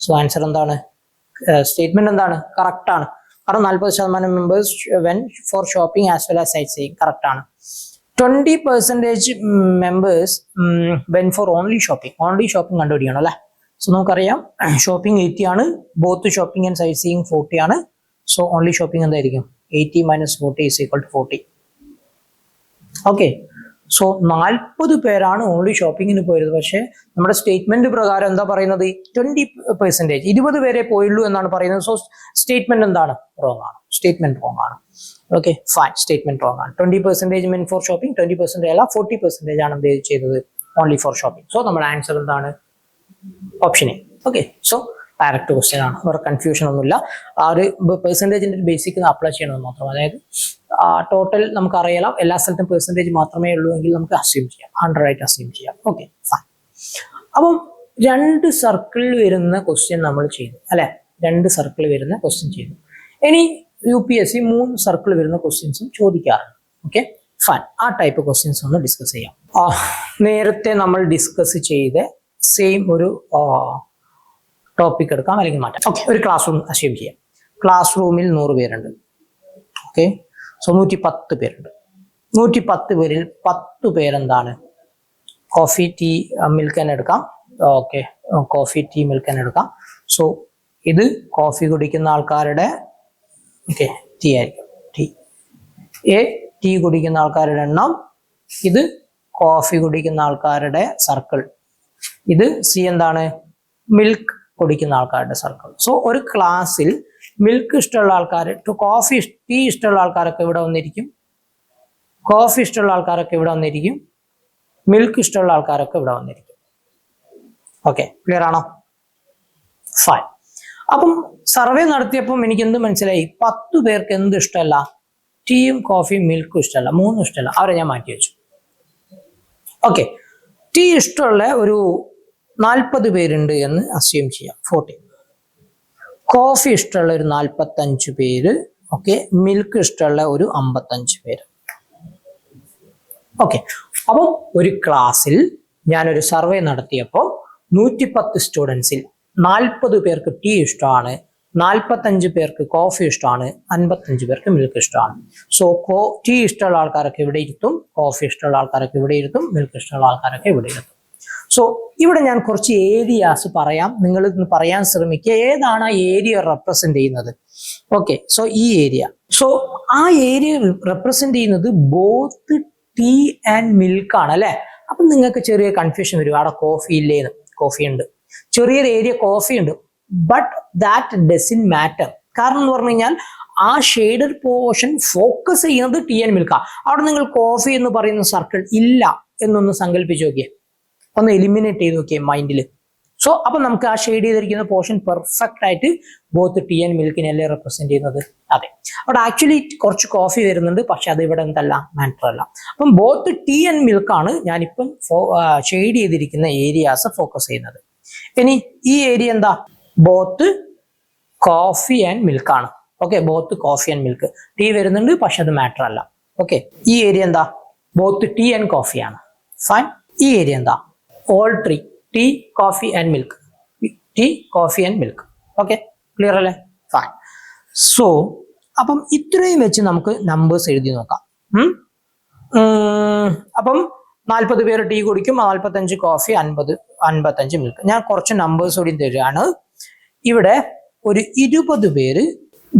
സോ ആൻസർ എന്താണ്? സ്റ്റേറ്റ്മെന്റ് എന്താണ്? കറക്റ്റ് ആണ്. കാരണം 40% members went for shopping as well as sight seeing correct ആണ്. 20% members went for only shopping. Only shopping കണ്ടുപിടിക്കണം അല്ലെ. സോ നമുക്കറിയാം ഷോപ്പിംഗ് 80 ആണ്, both shopping and sightseeing 40 ആണ്. സോ ഓൺലി ഷോപ്പിംഗ് എന്തായിരിക്കും? 80 minus 40 is equal to 40. Okay, so 40 പേരാണ് only ഷോപ്പിങ്ങിന് പോയത്. പക്ഷേ നമ്മുടെ സ്റ്റേറ്റ്മെന്റ് പ്രകാരം എന്താ പറയുന്നത്? 20%, 20 പേരെ പോയുള്ളൂ എന്നാണ് പറയുന്നത്. സോ സ്റ്റേറ്റ്മെന്റ് എന്താണ്? റോങ് ആണ്. സ്റ്റേറ്റ്മെന്റ് റോങ് ആണ്. Okay, fine. സ്റ്റേറ്റ്മെന്റ് റോങ് ആണ്. 20% മെൻ ഫോർ ഷോപ്പിംഗ്, 20% അല്ല 40% ആണ് എന്ത് ചെയ്തത്? Only four shopping. സോ നമ്മുടെ ആൻസർ എന്താണ്? Option A. Okay, so direct question ആണ്, വേറെ കൺഫ്യൂഷൻ ഒന്നുമില്ല. ആ ഒരു പെർസെൻറ്റേജിന്റെ ബേസിക് അപ്ലൈ ചെയ്യണമെന്ന് മാത്രം. അതായത് ടോട്ടൽ നമുക്ക് അറിയാം, എല്ലാ സ്ഥലത്തും പെർസെൻറ്റേജ് മാത്രമേ ഉള്ളൂ എങ്കിൽ നമുക്ക് അസ്യൂം ചെയ്യാം, 100 ആയിട്ട് അസ്യൂം ചെയ്യാം. Okay, fine. അപ്പം 2 സർക്കിൾ വരുന്ന ക്വസ്റ്റ്യൻ നമ്മൾ ചെയ്തു അല്ലെ. 2 സർക്കിൾ വരുന്ന ക്വസ്റ്റ്യൻ ചെയ്തു. ഇനി UPSC 3 സർക്കിൾ വരുന്ന ക്വസ്റ്റ്യൻസും ചോദിക്കാറുണ്ട്. Okay, fine. ആ ടൈപ്പ് ക്വസ്റ്റ്യൻസ് ഒന്ന് ഡിസ്കസ് ചെയ്യാം. നേരത്തെ നമ്മൾ ഡിസ്കസ് ചെയ്ത സെയിം ഒരു ടോപ്പിക് എടുക്കാം അല്ലെങ്കിൽ മാറ്റാം. ഓക്കെ, ഒരു ക്ലാസ് റൂം അസ്യൂം ചെയ്യാം. ക്ലാസ് റൂമിൽ 100 പേരുണ്ട്. ഓക്കെ, സോ 110 പേരുണ്ട്. 110 പേരിൽ 10 പേരെന്താണ്? കോഫി, ടീ, മിൽക്ക് തന്നെ എടുക്കാം. ഓക്കെ, കോഫി, ടീ, മിൽക്ക് തന്നെ എടുക്കാം. സോ ഇത് കോഫി കുടിക്കുന്ന ആൾക്കാരുടെ ടീ ആയിരിക്കും. ടീ കുടിക്കുന്ന ആൾക്കാരുടെ എണ്ണം. ഇത് കോഫി കുടിക്കുന്ന ആൾക്കാരുടെ സർക്കിൾ. ഇത് സി എന്താണ്? മിൽക്ക് കുടിക്കുന്ന ആൾക്കാരുടെ സർക്കിൾ. സോ ഒരു ക്ലാസ്സിൽ മിൽക്ക് ഇഷ്ടമുള്ള ആൾക്കാർ, കോഫി ടീ ഇഷ്ടമുള്ള ആൾക്കാരൊക്കെ ഇവിടെ വന്നിരിക്കും, കോഫി ഇഷ്ടമുള്ള ആൾക്കാരൊക്കെ ഇവിടെ വന്നിരിക്കും, മിൽക്ക് ഇഷ്ടമുള്ള ആൾക്കാരൊക്കെ ഇവിടെ വന്നിരിക്കും. ഓക്കെ, ക്ലിയർ ആണോ? ഫൈൻ. അപ്പം സർവേ നടത്തിയപ്പം എനിക്ക് എന്ത് മനസ്സിലായി? 10 പേർക്ക് എന്ത് ഇഷ്ടമല്ല? ടീയും കോഫിയും മിൽക്കും ഇഷ്ടമല്ല, 3 ഇഷ്ടമല്ല. അവരെ ഞാൻ മാറ്റി വെച്ചു. ഓക്കെ, ടീ ഇഷ്ടമുള്ള ഒരു 40 പേരുണ്ട് എന്ന് അസ്യൂം ചെയ്യാം, 40. കോഫി ഇഷ്ടമുള്ള ഒരു 45 പേര്, ഓക്കെ. മിൽക്ക് ഇഷ്ടമുള്ള ഒരു 55 പേര്. ഓക്കെ, അപ്പം ഒരു ക്ലാസ്സിൽ ഞാനൊരു സർവേ നടത്തിയപ്പോൾ 110 സ്റ്റുഡൻസിൽ 40 പേർക്ക് ടീ ഇഷ്ടമാണ്, 45 പേർക്ക് കോഫി ഇഷ്ടമാണ്, 55 പേർക്ക് മിൽക്ക് ഇഷ്ടമാണ്. സോ ടീ ഇഷ്ടമുള്ള ആൾക്കാരൊക്കെ ഇവിടെ ഇരുത്തും, കോഫി ഇഷ്ടമുള്ള ആൾക്കാരൊക്കെ ഇവിടെ ഇരുത്തും, മിൽക്ക് ഇഷ്ടമുള്ള ആൾക്കാരൊക്കെ ഇവിടെ ഇരുത്തും. സോ ഇവിടെ ഞാൻ കുറച്ച് ഏരിയാസ് പറയാം, നിങ്ങൾ പറയാൻ ശ്രമിക്കുക ഏതാണ് ആ ഏരിയ റെപ്രസെന്റ് ചെയ്യുന്നത്. ഓക്കെ, സോ ഈ ഏരിയ, സോ ആ ഏരിയ റെപ്രസെന്റ് ചെയ്യുന്നത് ബോത്ത് ടീ ആൻഡ് മിൽക്ക് ആണ് അല്ലെ. അപ്പൊ നിങ്ങൾക്ക് ചെറിയ കൺഫ്യൂഷൻ വരും, അവിടെ കോഫി ഇല്ലേന്ന്. കോഫി ഉണ്ട്, ചെറിയൊരു ഏരിയ കോഫി ഉണ്ട്, ബട്ട് ദാറ്റ് ഡസന്റ് മാറ്റർ. കാരണം എന്ന് പറഞ്ഞു കഴിഞ്ഞാൽ ആ ഷെയ്ഡഡ് പോർഷൻ ഫോക്കസ് ചെയ്യുന്നത് ടീ ആൻഡ് മിൽക്കാ. അവിടെ നിങ്ങൾ കോഫി എന്ന് പറയുന്ന സർക്കിൾ ഇല്ല എന്നൊന്ന് സങ്കല്പിച്ച് നോക്കിയേ, ഒന്ന് എലിമിനേറ്റ് ചെയ്ത് നോക്കിയേ മൈൻഡിൽ. സോ അപ്പൊ നമുക്ക് ആ ഷെയ്ഡ് ചെയ്തിരിക്കുന്ന പോർഷൻ പെർഫെക്റ്റ് ആയിട്ട് ബോത്ത് ടീ ആൻഡ് മിൽക്കിനല്ലേ റെപ്രസെന്റ് ചെയ്യുന്നത്. അതെ, അവിടെ ആക്ച്വലി കുറച്ച് കോഫി വരുന്നുണ്ട്, പക്ഷെ അത് ഇവിടെ എന്തല്ല, മാറ്റർ അല്ല. അപ്പം ബോത്ത് ടീ ആൻഡ് മിൽക്കാണ് ഞാനിപ്പം ഷെയ്ഡ് ചെയ്തിരിക്കുന്ന ഏരിയാസ് ഫോക്കസ് ചെയ്യുന്നത്. ഇനി ഈ ഏരിയ എന്താ? ബോത്ത് കോഫി ആൻഡ് മിൽക്കാണ്. Okay, both coffee and milk. Tea വരുന്നുണ്ട്, പക്ഷെ അത് മാറ്റർ അല്ല. ഓക്കെ, ഈ ഏരിയ എന്താ? ബോത്ത് ടീ ആൻഡ് കോഫിയാണ്. ഫൈൻ. ഈ ഏരിയ എന്താ? All three, tea coffee and milk, tea coffee and milk. Okay, clear അല്ലേ? ഫൈൻ. സോ അപ്പം ഇത്രയും വെച്ച് നമുക്ക് നമ്പേഴ്സ് എഴുതി നോക്കാം. അപ്പം 40 പേര് ടീ കുടിക്കും, 45 കോഫി, 55 മിൽക്ക്. ഞാൻ കുറച്ച് നമ്പേഴ്സ് കൂടി തരികയാണ്. ഇവിടെ ഒരു 20 പേര്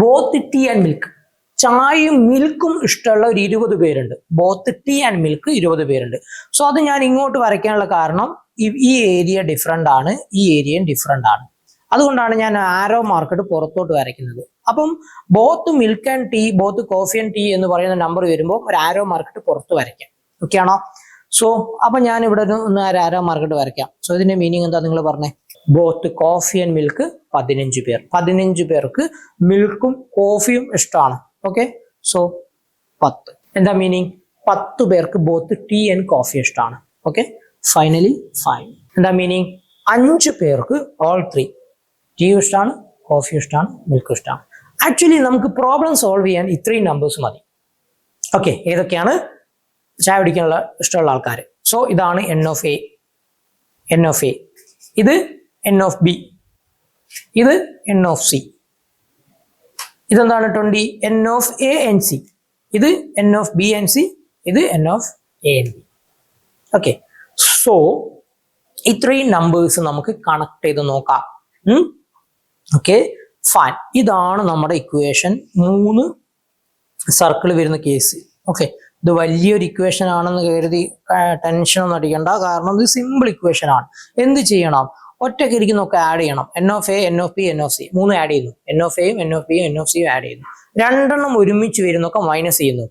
ബോത്ത് ടീ ആൻഡ് മിൽക്ക്, ചായയും മിൽക്കും ഇഷ്ടമുള്ള ഒരു 20 പേരുണ്ട്. ബോത്ത് ടീ ആൻഡ് മിൽക്ക് 20 പേരുണ്ട്. സോ അത് ഞാൻ ഇങ്ങോട്ട് വരയ്ക്കാനുള്ള കാരണം ഈ ഏരിയ ഡിഫറെന്റ് ആണ്, ഈ ഏരിയയും ഡിഫറെന്റ് ആണ്. അതുകൊണ്ടാണ് ഞാൻ ആരോ മാർക്കിട്ട് പുറത്തോട്ട് വരയ്ക്കുന്നത്. അപ്പം both milk and tea, both coffee and tea എന്ന് പറയുന്ന നമ്പർ വരുമ്പോൾ ഒരു ആരോ മാർക്കിട്ട് പുറത്ത് വരയ്ക്കാം. ഓക്കെ ആണോ? സോ അപ്പൊ ഞാൻ ഇവിടെ ഒന്ന് ആരോ മാർക്കിട്ട് വരയ്ക്കാം. സോ ഇതിന്റെ മീനിങ് എന്താ നിങ്ങൾ പറഞ്ഞേ? ബോത്ത് കോഫി ആൻഡ് മിൽക്ക് 15 പേർ, 15 പേർക്ക് മിൽക്കും കോഫിയും ഇഷ്ടമാണ്. Okay, so 10. എന്താ മീനിങ്? 10 പേർക്ക് ബോത്ത് ടീ ആൻഡ് കോഫി ഇഷ്ടമാണ്. Okay, finally 5. എന്താ മീനിങ്? 5 പേർക്ക് ഓൾ 3, ടീ ഇഷ്ടമാണ്, കോഫി ഇഷ്ടമാണ്, മിൽക്ക് ഇഷ്ടമാണ്. ആക്ച്വലി നമുക്ക് പ്രോബ്ലം സോൾവ് ചെയ്യാൻ ഇത്രയും നമ്പേഴ്സ് മതി. ഓക്കെ, ഏതൊക്കെയാണ്? ചായ കുടിക്കാനുള്ള ഇഷ്ടമുള്ള ആൾക്കാർ. സോ ഇതാണ് N of A, N of A. ഇത് എൻ ഓഫ് ബി, ഇത് എൻ ഓഫ് സി. ഇതെന്താണ്? 20 N of A and C. ഇത് N of B and C, ഇത് N of A and B. Okay, so ഇത്രയും നമ്പേഴ്സ് നമുക്ക് connect ചെയ്ത് നോക്കാം. Okay, fine. ഇതാണ് നമ്മുടെ ഇക്വേഷൻ. 3 സർക്കിൾ വരുന്ന കേസ്. ഓക്കെ, ഇത് വലിയൊരു ഇക്വേഷൻ ആണെന്ന് കരുതി ടെൻഷൻ ഒന്നും അടിക്കണ്ട, കാരണം ഇത് സിമ്പിൾ ഇക്വേഷൻ ആണ്. എന്ത് ചെയ്യണം? ഒറ്റയ്ക്ക് ഇരിക്കുന്നൊക്കെ ആഡ് ചെയ്യണം. N of A, N of B, N of C 3 add ചെയ്യുന്നു. എൻ ഓഫ് എയും എൻ ഓഫ് ബിയും എൻ ഓഫ് സിയും ആഡ് ചെയ്യുന്നു. 2 ഒരുമിച്ച് വരുന്നൊക്കെ മൈനസ് ചെയ്യുന്നു.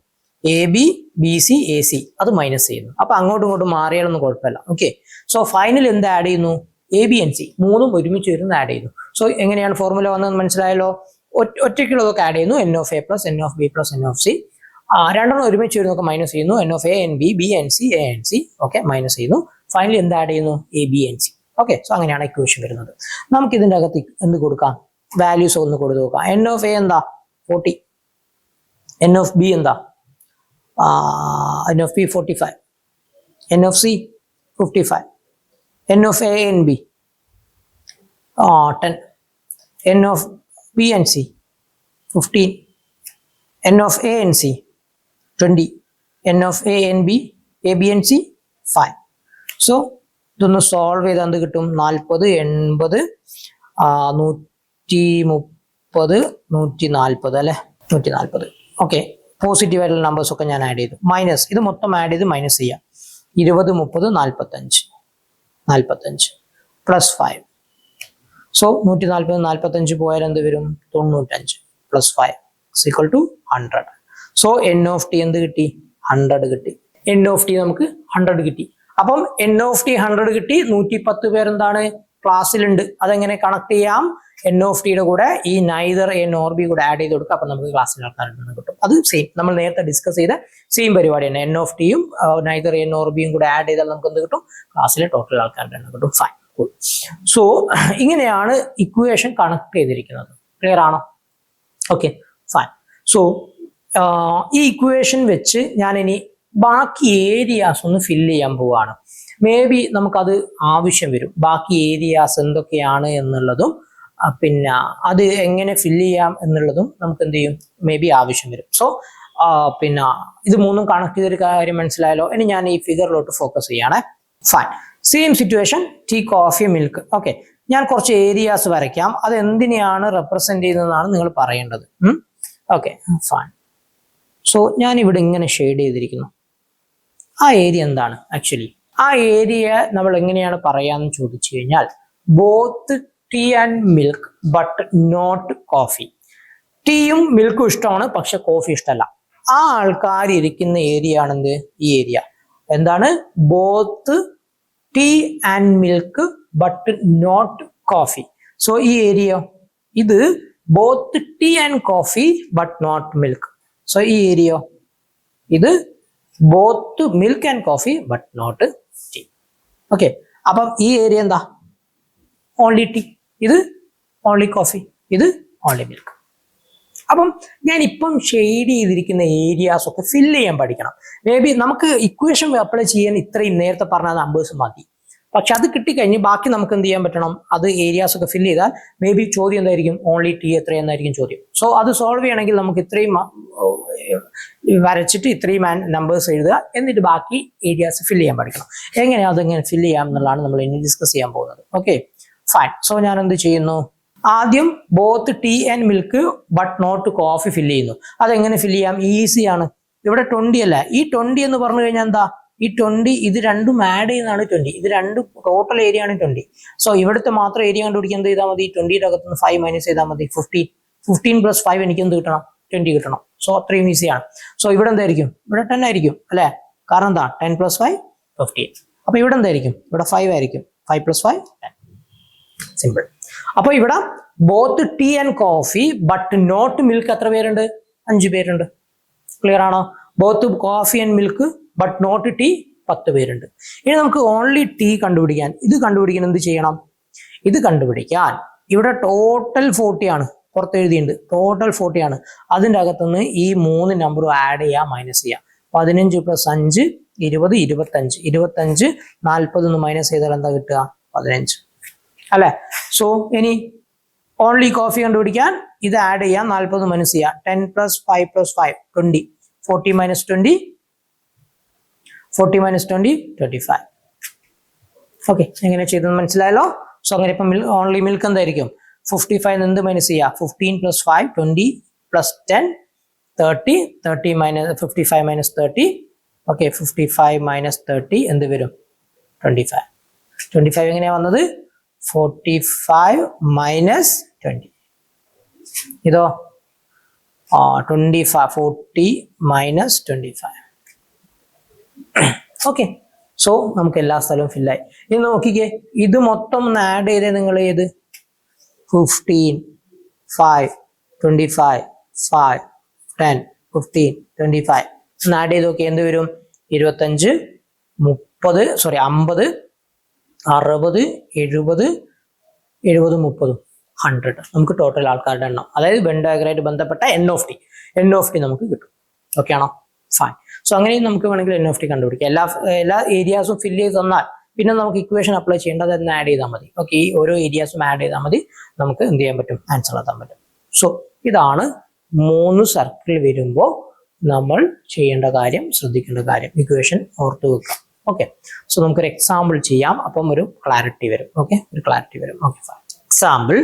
A B, B C, A C അത് മൈനസ് ചെയ്യുന്നു. അപ്പൊ അങ്ങോട്ടും ഇങ്ങോട്ടും മാറിയാലൊന്നും കുഴപ്പമില്ല. ഓക്കെ, സോ ഫൈനൽ എന്ത് ആഡ് ചെയ്യുന്നു? എ ബി എൻ സി 3 ഒരുമിച്ച് വരുന്നത് ആഡ് ചെയ്യുന്നു. സോ എങ്ങനെയാണ് ഫോർമുല വന്നതെന്ന് മനസ്സിലായല്ലോ. ഒറ്റയ്ക്കുള്ളതൊക്കെ ആഡ് ചെയ്യുന്നു. N of A plus N of B plus N of C. 2 ഒരുമിച്ച് വരുന്നൊക്കെ മൈനസ് ചെയ്യുന്നു. N of A N B, B n C, A n C. Okay, minus ചെയ്യുന്നു. ഫൈനലി എന്ത് ആഡ് ചെയ്യുന്നു? A B n C. Okay, so അങ്ങനെയാണ് equation വരുന്നത്. നമുക്ക് ഇതിന്റെ അകത്ത് എന്ത് കൊടുക്കാം? വാല്യൂസ് ഒന്ന് കൊടുത്തു നോക്കാം. എൻ ഓഫ് എ എന്താ? 40. എൻ ഓഫ് ബി എന്താ? N of B 45. N of C 55. N of A N B 10. N of B n C 15. N of A n C 20. N of A N B, A B n C 5. So ഇതൊന്ന് solve ചെയ്ത് എന്ത് കിട്ടും? 40, 80, 130, 140 അല്ലെ, 140. Okay, positive ആയിട്ടുള്ള numbers ഒക്കെ ഞാൻ add ചെയ്തു. Minus ഇത് മൊത്തം ആഡ് ചെയ്ത് മൈനസ് ചെയ്യാം. 20, 30, 45, 45 പ്ലസ് 5. സോ 140 45 പോയാൽ എന്ത് വരും 95 plus 5 equal to 100. So N of T എന്ത് കിട്ടി 100 കിട്ടി. എൻ ഓഫ് ടി നമുക്ക് 100 കിട്ടി. അപ്പം എൻ ഓഫ് ടി 100 കിട്ടി. 110 പേർ എന്താണ് ക്ലാസ്സിലുണ്ട്. അതെങ്ങനെ കണക്ട് ചെയ്യാം? എൻ ഓഫ് ടിയുടെ കൂടെ ഈ നൈദർ എ നോർ ബി കൂടെ ആഡ് ചെയ്ത് കൊടുക്കുക. അപ്പൊ നമുക്ക് ക്ലാസ്സിൽ ആൾക്കാരുണ്ടെന്ന് കിട്ടും. അത് സെയിം നമ്മൾ നേരത്തെ ഡിസ്കസ് ചെയ്ത സെയിം പരിപാടി തന്നെ. എൻ ഓഫ് ടിയും നൈദർ എ നോർ ബിയും കൂടെ ആഡ് ചെയ്താൽ നമുക്ക് എന്ത് കിട്ടും? ക്ലാസ്സിലെ ടോട്ടൽ ആൾക്കാരുടെ എണ്ണം കിട്ടും. ഫൈൻ. സോ ഇങ്ങനെയാണ് ഇക്വേഷൻ കണക്ട് ചെയ്തിരിക്കുന്നത്. ക്ലിയർ ആണോ? Okay fine. സോ ഈ ഇക്വേഷൻ വെച്ച് ഞാൻ ഇനി ബാക്കി ഏരിയാസ് ഒന്ന് ഫില്ല് ചെയ്യാൻ പോവാണ്. മേ ബി നമുക്കത് ആവശ്യം വരും. ബാക്കി ഏരിയാസ് എന്തൊക്കെയാണ് എന്നുള്ളതും പിന്നെ അത് എങ്ങനെ ഫില്ല് ചെയ്യാം എന്നുള്ളതും നമുക്ക് എന്ത് ചെയ്യും മേ ബി ആവശ്യം വരും. സോ പിന്നെ ഇത് മൂന്നും കണക്ട് ചെയ്തൊരു കാര്യം മനസ്സിലായല്ലോ. ഇനി ഞാൻ ഈ ഫിഗറിലോട്ട് ഫോക്കസ് ചെയ്യണേ. Fine. Same situation tea coffee milk. Okay ഞാൻ കുറച്ച് ഏരിയാസ് വരയ്ക്കാം. അത് എന്തിനെയാണ് റെപ്രസെന്റ് ചെയ്യുന്നതെന്നാണ് നിങ്ങൾ പറയേണ്ടത്. Okay fine. സോ ഞാൻ ഇവിടെ ഇങ്ങനെ ഷെയ്ഡ് ചെയ്തിരിക്കുന്നു. ആ ഏരിയ എന്താണ് ആക്ച്വലി? ആ ഏരിയ നമ്മൾ എങ്ങനെയാണ് പറയാന്ന് ചോദിച്ചു കഴിഞ്ഞാൽ both tea and milk but not coffee. ടീയും മിൽക്കും ഇഷ്ടമാണ്, പക്ഷെ കോഫി ഇഷ്ടമല്ല. ആ ആൾക്കാർ ഇരിക്കുന്ന ഏരിയ ആണെന്ത്? ഈ ഏരിയ എന്താണ്? Both tea and milk but not coffee. So ഈ ഏരിയ ഇത് both tea and coffee but not milk. So ഈ ഏരിയ ഇത് both milk and coffee but not tea. Okay അപ്പം ഈ ഏരിയ എന്താ? Only tea. ഇത് ഓൺലി കോഫി. ഇത് only milk. അപ്പം ഞാൻ ഇപ്പം ഷെയ്ഡ് ചെയ്തിരിക്കുന്ന ഏരിയാസ് ഒക്കെ ഫില്ല് ചെയ്യാൻ പഠിക്കണം. മേ ബി നമുക്ക് ഇക്വേഷൻ അപ്ലൈ ചെയ്യാൻ ഇത്രയും നേരത്തെ പറഞ്ഞ നമ്പേഴ്സ് മതി. പക്ഷെ അത് കിട്ടിക്കഴിഞ്ഞ് ബാക്കി നമുക്ക് എന്ത് ചെയ്യാൻ പറ്റണം? അത് ഏരിയാസ് ഒക്കെ ഫില്ല് ചെയ്താൽ മേ ബി ചോദ്യം എന്തായിരിക്കും? ഓൺലി ടീ എത്രയെന്നായിരിക്കും ചോദ്യം. സോ അത് സോൾവ് ചെയ്യണമെങ്കിൽ നമുക്ക് ഇത്രയും വരച്ചിട്ട് ഇത്രയും നമ്പേഴ്സ് എഴുതുക, എന്നിട്ട് ബാക്കി ഏരിയാസ് ഫില്ല് ചെയ്യാൻ പഠിക്കണം. എങ്ങനെയാണ് അതെങ്ങനെ ഫില്ല് ചെയ്യാം എന്നുള്ളതാണ് നമ്മൾ ഇനി ഡിസ്കസ് ചെയ്യാൻ പോകുന്നത്. Okay fine. സോ ഞാൻ എന്ത് ചെയ്യുന്നു? ആദ്യം both tea and milk but not coffee fill ചെയ്യുന്നു. അതെങ്ങനെ ഫില്ല് ചെയ്യാം? ഈസിയാണ്. ഇവിടെ 20 അല്ല, ഈ 20 എന്ന് പറഞ്ഞു കഴിഞ്ഞാൽ എന്താ? ഈ 20 ഇത് രണ്ടും ആഡ് ചെയ്യുന്നതാണ് 20. ഇത് രണ്ടും ടോട്ടൽ ഏരിയ ആണ് 20. സോ ഇവിടുത്തെ മാത്രം ഏരിയ കണ്ടുപിടിക്കാൻ എന്ത് ചെയ്താൽ മതി? 20യുടെ അകത്തുനിന്ന് 5 മൈനസ് ചെയ്താൽ മതി. 15 പ്ലസ് 5 എനിക്ക് എന്ത് കിട്ടണം? 20 കിട്ടണം. സോ അത്രയും ഈസിയാണ്. സോ ഇവിടെ എന്തായിരിക്കും? ഇവിടെ 10 ആയിരിക്കും അല്ലെ? കാരണം എന്താ? 10 പ്ലസ് 5 15. അപ്പൊ ഇവിടെ എന്തായിരിക്കും? ഇവിടെ 5 ആയിരിക്കും. 5 പ്ലസ് 5 10. സിമ്പിൾ. അപ്പൊ ഇവിടെ both tea and coffee but not milk എത്ര പേരുണ്ട്? 5 പേരുണ്ട്. ക്ലിയർ ആണോ? Both coffee and milk but not tea 10 പേരുണ്ട്. ഇനി നമുക്ക് ഓൺലി ടീ കണ്ടുപിടിക്കാൻ, ഇത് കണ്ടുപിടിക്കാൻ എന്ത് ചെയ്യണം? ഇത് കണ്ടുപിടിക്കാൻ ഇവിടെ ടോട്ടൽ 40 ആണ്. പുറത്ത് എഴുതിയിട്ടുണ്ട് ടോട്ടൽ 40 ആണ്. അതിൻ്റെ അകത്തുനിന്ന് ഈ 3 നമ്പറും ആഡ് ചെയ്യാം, മൈനസ് ചെയ്യാം. 15 പ്ലസ് 5 20 25. 25 40 മൈനസ് ചെയ്താൽ എന്താ കിട്ടുക? 15 അല്ലെ? സോ ഇനി ഓൺലി കോഫി കണ്ടുപിടിക്കാൻ ഇത് ആഡ് ചെയ്യാം, 40 മൈനസ് ചെയ്യാം. 10 plus 5 plus 5 20. 40 minus 20 40 minus 20 25. Okay എങ്ങനെ ചെയ്തെന്ന് മനസ്സിലായല്ലോ. സോ അങ്ങനെ ഇപ്പം ഓൺലി മിൽക്ക് എന്തായിരിക്കും? 55 എന്ത് മൈനസ് ചെയ്യുക? 15 plus 5 20 plus 10 30. 30 minus 55 minus 30. Okay 55 minus 30 എന്ത് വരും? 25. 25 എങ്ങനെയാ വന്നത്? 45 മൈനസ് 20. ഇതോ 25 40 മൈനസ് 25. ഓക്കെ സോ നമുക്ക് എല്ലാ സ്ഥലവും ഫില്ലായി. ഇനി നോക്കിക്കേ, ഇത് മൊത്തം ഒന്ന് ആഡ് ചെയ്തേ നിങ്ങൾ. ഏത്? 15 5 25 5 10 15 25 ഒന്ന് ആഡ് ചെയ്ത് നോക്കി. എന്ത് വരും? 25 30 സോറി 50 60 70 70 30 100. നമുക്ക് ടോട്ടൽ ആൾക്കാരുടെ എണ്ണം, അതായത് വെൻ ഡയഗ്രാമായിട്ട് ബന്ധപ്പെട്ട എൻ ഓഫ് ടി നമുക്ക് കിട്ടും. ഓക്കെ ആണോ? ഫൈൻ. സോ അങ്ങനെയും നമുക്ക് വേണമെങ്കിൽ എൻ ഓഫ് ടി കണ്ടുപിടിക്കാം. എല്ലാ ഏരിയാസും ഫില്ല് ചെയ്ത് തന്നാൽ പിന്നെ നമുക്ക് ഇക്വേഷൻ അപ്ലൈ ചെയ്യേണ്ടത് എന്ന് ആഡ് ചെയ്താൽ മതി. ഓക്കെ ഈ ഓരോ ഏരിയാസും ആഡ് ചെയ്താൽ മതി, നമുക്ക് എന്ത് ചെയ്യാൻ പറ്റും? ആൻസർ എത്താൻ പറ്റും. സോ ഇതാണ് 3 സർക്കിൾ വരുമ്പോൾ നമ്മൾ ചെയ്യേണ്ട കാര്യം, ശ്രദ്ധിക്കേണ്ട കാര്യം. ഇക്വേഷൻ ഓർത്ത് വെക്കാം. ഓക്കെ സോ നമുക്കൊരു എക്സാമ്പിൾ ചെയ്യാം. അപ്പം ഒരു ക്ലാരിറ്റി വരും. ഓക്കെ ഒരു ക്ലാരിറ്റി വരും. Okay fine. Example: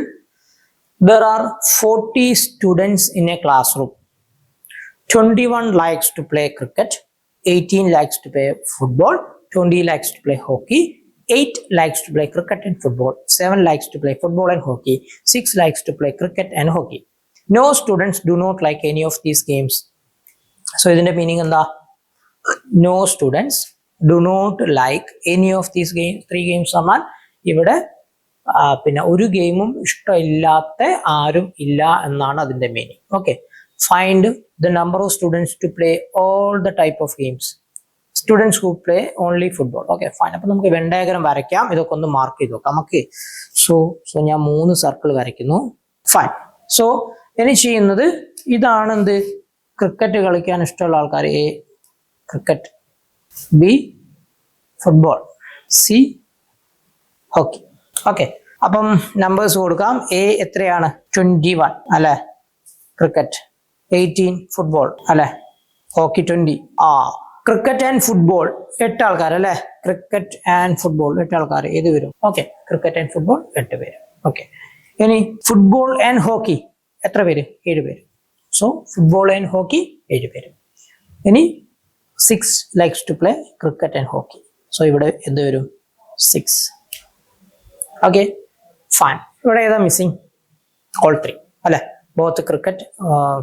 there are 40 students in a classroom. 21 likes to play cricket, 18 likes to play football, 20 likes to play hockey, 8 likes to play cricket and football, 7 likes to play football and hockey, 6 likes to play cricket and hockey. No students do not like any of these games. So ഇതിന്റെ meaning എന്താ? No students do not like any of these games. 3 games എന്നാൽ ഇവിടെ പിന്നെ ഒരു ഗെയിമും ഇഷ്ടമില്ലാത്ത ആരും ഇല്ല എന്നാണ് അതിന്റെ meaning. Okay, find the number of students to play all the type of games. Students who play only football. Okay fine. അപ്പൊ നമുക്ക് വെൻ ഡയഗ്രം വരയ്ക്കാം. ഇതൊക്കെ ഒന്ന് മാർക്ക് ചെയ്ത് നോക്കാം നമുക്ക്. സോ ഞാൻ 3 സർക്കിൾ വരയ്ക്കുന്നു. ഫൈൻ. സോ ഇനി ചെയ്യുന്നത് ഇതാണ്. എന്ത്? ക്രിക്കറ്റ് കളിക്കാൻ ഇഷ്ടമുള്ള ആൾക്കാർ A cricket, B football, C hockey. Okay, അപ്പം നമ്പേഴ്സ് കൊടുക്കാം. എ എത്രയാണ്? 21 അല്ലെ? ക്രിക്കറ്റ് 18 ഫുട്ബോൾ അല്ലെ? ഹോക്കി 20. ക്രിക്കറ്റ് ആൻഡ് ഫുട്ബോൾ 8 ആൾക്കാർ അല്ലെ? ക്രിക്കറ്റ് ആൻഡ് ഫുട്ബോൾ 8 ആൾക്കാർ ഏത് വരും? ഓക്കെ, ക്രിക്കറ്റ് ആൻഡ് ഫുട്ബോൾ 8 പേര്. ഓക്കെ, ഇനി ഫുട്ബോൾ ആൻഡ് ഹോക്കി എത്ര പേര്? 7 പേര്. സോ ഫുട്ബോൾ ആൻഡ് ഹോക്കി 7 പേര്. ഇനി 6 likes to play cricket and hockey. So ഇവിടെ എന്ത് വരും? 6. Okay fine. ഇവിടെ ഏതാ മിസ്സിങ്? ഓൾ 3 അല്ലെ? Both cricket,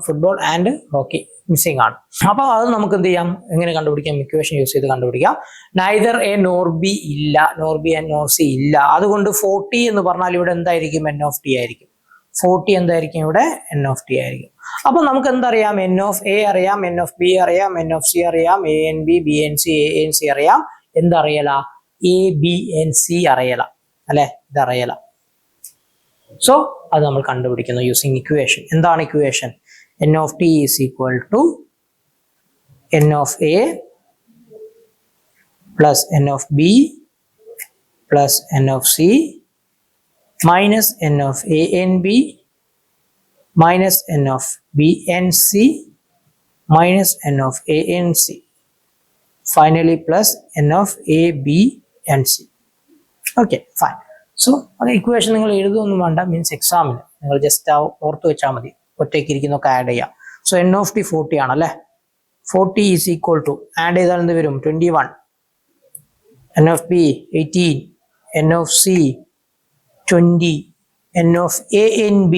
football and hockey missing ആണ്. അപ്പൊ അത് നമുക്ക് എന്ത് ചെയ്യാം? എങ്ങനെ കണ്ടുപിടിക്കാം? ഇക്വേഷൻ യൂസ് ചെയ്ത് കണ്ടുപിടിക്കാം. നൈദർ എ നോർ ബി ഇല്ല, nor B and nor C ഇല്ല. അതുകൊണ്ട് 40 എന്ന് പറഞ്ഞാൽ ഇവിടെ എന്തായിരിക്കും? എൻ ഓഫ് ടി ആയിരിക്കും. 40 എന്തായിരിക്കും? ഇവിടെ എൻ ഓഫ് ടി ആയിരിക്കും. അപ്പൊ നമുക്ക് എന്തറിയാം? എൻ ഓഫ് എ അറിയാം, എൻ ഓഫ് ബി അറിയാം, എൻ ഓഫ് സി അറിയാം, A N B, B n C, A n C അറിയാം. എന്തറിയല? എ ബി എൻ സി അറിയല അല്ലെ? ഇതറിയല. സോ അത് നമ്മൾ കണ്ടുപിടിക്കുന്നു യൂസിങ് ഇക്വേഷൻ. എന്താണ് equation? N of T is equal to N of A plus N of B plus N of C minus n of a n b minus n of b n c minus n of a n c finally plus n of a b and c. Okay fine. So അത് equation നിങ്ങൾ എഴുതൊന്നും വേണ്ട, means എക്സാമിന് നിങ്ങൾ just ഓർത്ത് വെച്ചാൽ മതി. ഒറ്റയ്ക്ക് ഇരിക്കുന്നൊക്കെ add ചെയ്യാം. സോ എൻ ഓഫ് ടി 40 ആണ് അല്ലെ? 40 ഈസ് ഈക്വൽ ടു ആഡ് ചെയ്താൽ എന്ത് വരും? 21. N of B 18, N of C 20, n of a n b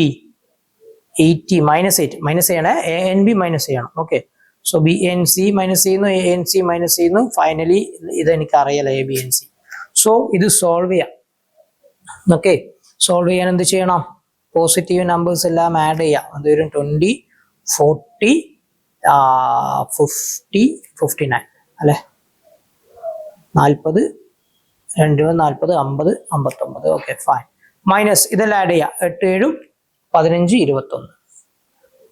80 minus 8 minus ചെയ്യണേ, a n b minus ചെയ്യണം. Okay, so B n C minus ചെയ്യുന്നു, A n C minus ചെയ്യുന്നു. Finally ഇത് എനിക്ക് അറിയാലോ, A B n C. So ഇത് solve ചെയ്യാം. Okay, solve ചെയ്യാൻ എന്ത് ചെയ്യണം? പോസിറ്റീവ് നമ്പേഴ്സ് എല്ലാം ആഡ് ചെയ്യാം. അത് വരും 20, 40, 50, 59 അല്ലെ? 40, 2, 40, 50, 59. Okay fine. മൈനസ് ഇതെല്ലാം ആഡ് ചെയ്യാം. 8, 7, 15, 21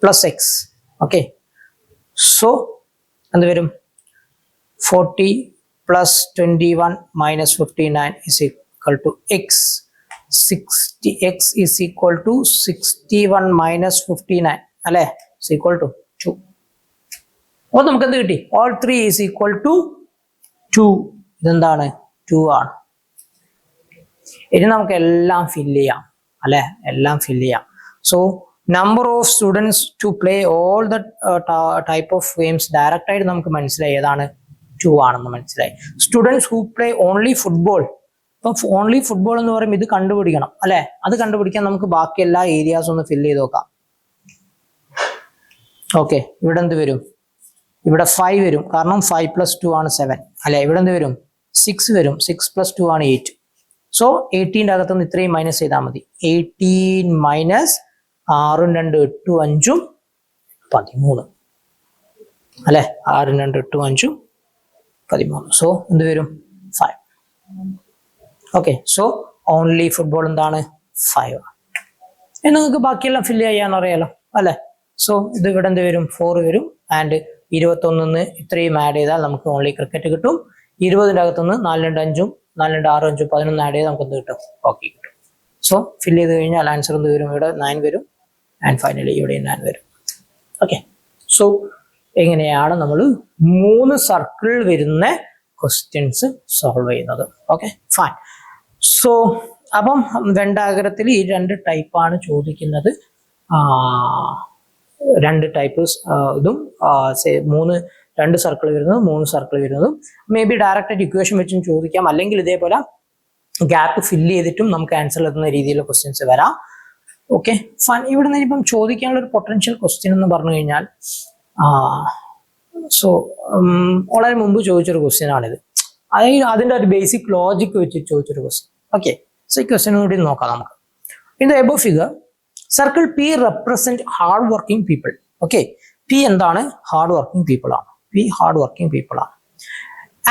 പ്ലസ് എക്സ്. ഓക്കെ, സോ എന്ത് വരും? 40 plus 21 minus 59 is equal to x. 60 x is equal to 61 minus 59 അല്ലെ? Is equal to 2. അപ്പൊ നമുക്ക് എന്ത് കിട്ടി? All 3 is equal to 2. ഇതെന്താണ്? 2 ആണ്. ഇനി നമുക്ക് എല്ലാം ഫില്ല് ചെയ്യാം അല്ലെ? എല്ലാം ഫില്ല് ചെയ്യാം. So number of students to play all the type of games direct ആയിട്ട് നമുക്ക് മനസ്സിലായി ഏതാണ്? 2 ആണെന്ന് മനസ്സിലായി. Students who play only football. ഇപ്പൊ ഓൺലി ഫുട്ബോൾ എന്ന് പറയുമ്പോൾ ഇത് കണ്ടുപിടിക്കണം അല്ലെ? അത് കണ്ടുപിടിക്കാൻ നമുക്ക് ബാക്കി എല്ലാ ഏരിയാസും ഒന്ന് ഫില്ല് ചെയ്ത് നോക്കാം. ഓക്കെ, ഇവിടെ എന്ത് വരും? ഇവിടെ 5 വരും, കാരണം 5 + 2 ആണ് 7 അല്ലെ? ഇവിടെ എന്ത് വരും? 6 വരും. 6 + 2 ആണ് 8. സോ 18 അകത്തുനിന്ന് ഇത്രയും മൈനസ് ചെയ്താൽ മതി. 18 മൈനസ് 6, 2, 8, 5, 13 അല്ലെ? 6, 2, 8, 5, 13. സോ എന്ത് വരും? 5. ഓക്കെ, സോ ഓൺലി ഫുട്ബോൾ എന്താണ്? 5 ആണ്. ഇനി നിങ്ങൾക്ക് ബാക്കിയെല്ലാം ഫില്ല് ചെയ്യാൻ അറിയാലോ അല്ലെ? സോ ഇത് ഇവിടെ എന്ത് വരും? 4 വരും. ആൻഡ് 21 ഇത്രയും ആഡ് ചെയ്താൽ നമുക്ക് ഓൺലി ക്രിക്കറ്റ് കിട്ടും. 20 അകത്തുനിന്ന് 4, 2, 5, 4, 2, 6, 5, 11 ആഡ് ചെയ്ത് നമുക്ക് എന്ത് കിട്ടും? ഹോക്കി കിട്ടും. സോ ഫില്ല് ചെയ്ത് കഴിഞ്ഞാൽ ആൻസർ എന്ത് വരും? ഇവിടെ 9 വരും. ആൻഡ് ഫൈനലി ഇവിടെ 9 വരും. ഓക്കെ, സോ എങ്ങനെയാണ് നമ്മൾ 3 സർക്കിൾ വരുന്ന ക്വസ്റ്റ്യൻസ് സോൾവ് ചെയ്യുന്നത്? Okay fine. സോ അപ്പം വെൻ ഡയഗ്രത്തിൽ ഈ 2 ടൈപ്പാണ് ചോദിക്കുന്നത്. 2 ടൈപ്പ് ഇതും 2 സർക്കിൾ വരുന്നതും 3 സർക്കിൾ വരുന്നതും. മേ ബി ഡയറക്റ്റ് ആയിട്ട് ഇക്വേഷൻ വെച്ചും ചോദിക്കാം, അല്ലെങ്കിൽ ഇതേപോലെ ഗ്യാപ്പ് ഫില്ല് ചെയ്തിട്ടും നമുക്ക് ആൻസർ എത്തുന്ന രീതിയിലുള്ള ക്വസ്റ്റ്യൻസ് വരാം. Okay fine. ഇവിടെ നിന്ന് ഇപ്പം ചോദിക്കാനുള്ള ഒരു പൊട്ടൻഷ്യൽ ക്വസ്റ്റ്യൻ എന്ന് പറഞ്ഞു കഴിഞ്ഞാൽ സോ വളരെ മുമ്പ് ചോദിച്ചൊരു ക്വസ്റ്റ്യൻ ആണിത്. അതായത് അതിൻ്റെ ഒരു ബേസിക് ലോജിക്ക് വെച്ചിട്ട് ചോദിച്ചൊരു ക്വസ്റ്റ്യൻ. ഓക്കെ സോ ഈ ക്വസ്റ്റ്യൻ കൂടി നോക്കാം നമുക്ക്. In the above figure circle P represent hard working people. Okay P എന്താണ്? ഹാർഡ് വർക്കിംഗ് പീപ്പിൾ ആണ്. പി ഹാർഡ് വർക്കിംഗ് പീപ്പിൾ ആണ്.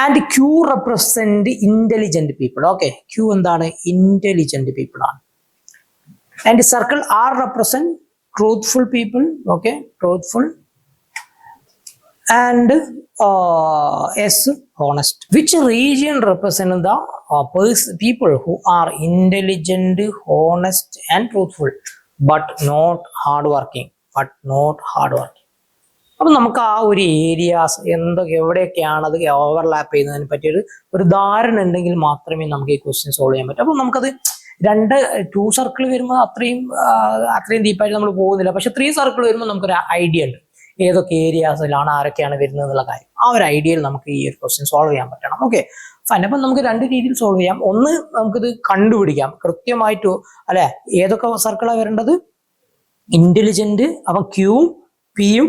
And Q represent intelligent people. Okay Q എന്താണ്? ഇന്റലിജന്റ് പീപ്പിൾ ആണ്. And circle R represent truthful people. Okay truthful. And S honest. Which region represent the people who are intelligent, honest and truthful but not hardworking? But not hardworking. അപ്പം നമുക്ക് ആ ഒരു areas എവിടെയൊക്കെയാണ് അത് overlap ചെയ്യുന്നതിനെ പറ്റിയൊരു ധാരണ ഉണ്ടെങ്കിൽ മാത്രമേ നമുക്ക് ഈ ക്വസ്റ്റ്യൻ സോൾവ് ചെയ്യാൻ പറ്റൂ. അപ്പം നമുക്കത് 2 സർക്കിൾ വരുമ്പോൾ അത്രയും ഡീപ്പായിട്ട് നമ്മൾ പോകുന്നില്ല. പക്ഷെ 3 സർക്കിൾ വരുമ്പോൾ നമുക്കൊരു ഐഡിയ ഉണ്ട് ഏതൊക്കെ ഏരിയാസിലാണ് ആരൊക്കെയാണ് വരുന്നത് എന്നുള്ള കാര്യം. ആ ഒരു ഐഡിയയിൽ നമുക്ക് ഈ ഒരു ക്വസ്റ്റ്യൻ സോൾവ് ചെയ്യാൻ പറ്റണം. Okay fine. അപ്പം നമുക്ക് 2 രീതിയിൽ സോൾവ് ചെയ്യാം. ഒന്ന് നമുക്കിത് കണ്ടുപിടിക്കാം കൃത്യമായിട്ട് അല്ലെ ഏതൊക്കെ സർക്കിളാണ് വരേണ്ടത്. ഇന്റലിജന്റ് അപ്പം ക്യൂവും പിയും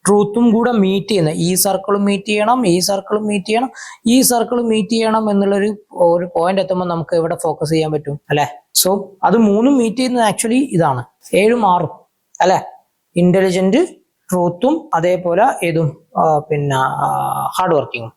ട്രൂത്തും കൂടെ മീറ്റ് ചെയ്യുന്ന ഈ സർക്കിളും മീറ്റ് ചെയ്യണം, ഈ സർക്കിളും മീറ്റ് ചെയ്യണം, ഈ സർക്കിളും മീറ്റ് ചെയ്യണം എന്നുള്ളൊരു പോയിന്റ് എത്തുമ്പോൾ നമുക്ക് എവിടെ ഫോക്കസ് ചെയ്യാൻ പറ്റും അല്ലെ. സോ അത് 3ഉം മീറ്റ് ചെയ്യുന്നത് ആക്ച്വലി ഇതാണ് 7ഉം 6ഉം അല്ലെ. ഇന്റലിജന്റ്, ട്രൂത്തും അതേപോലെ ഏതും പിന്നെ ഹാർഡ് വർക്കിങ്ങും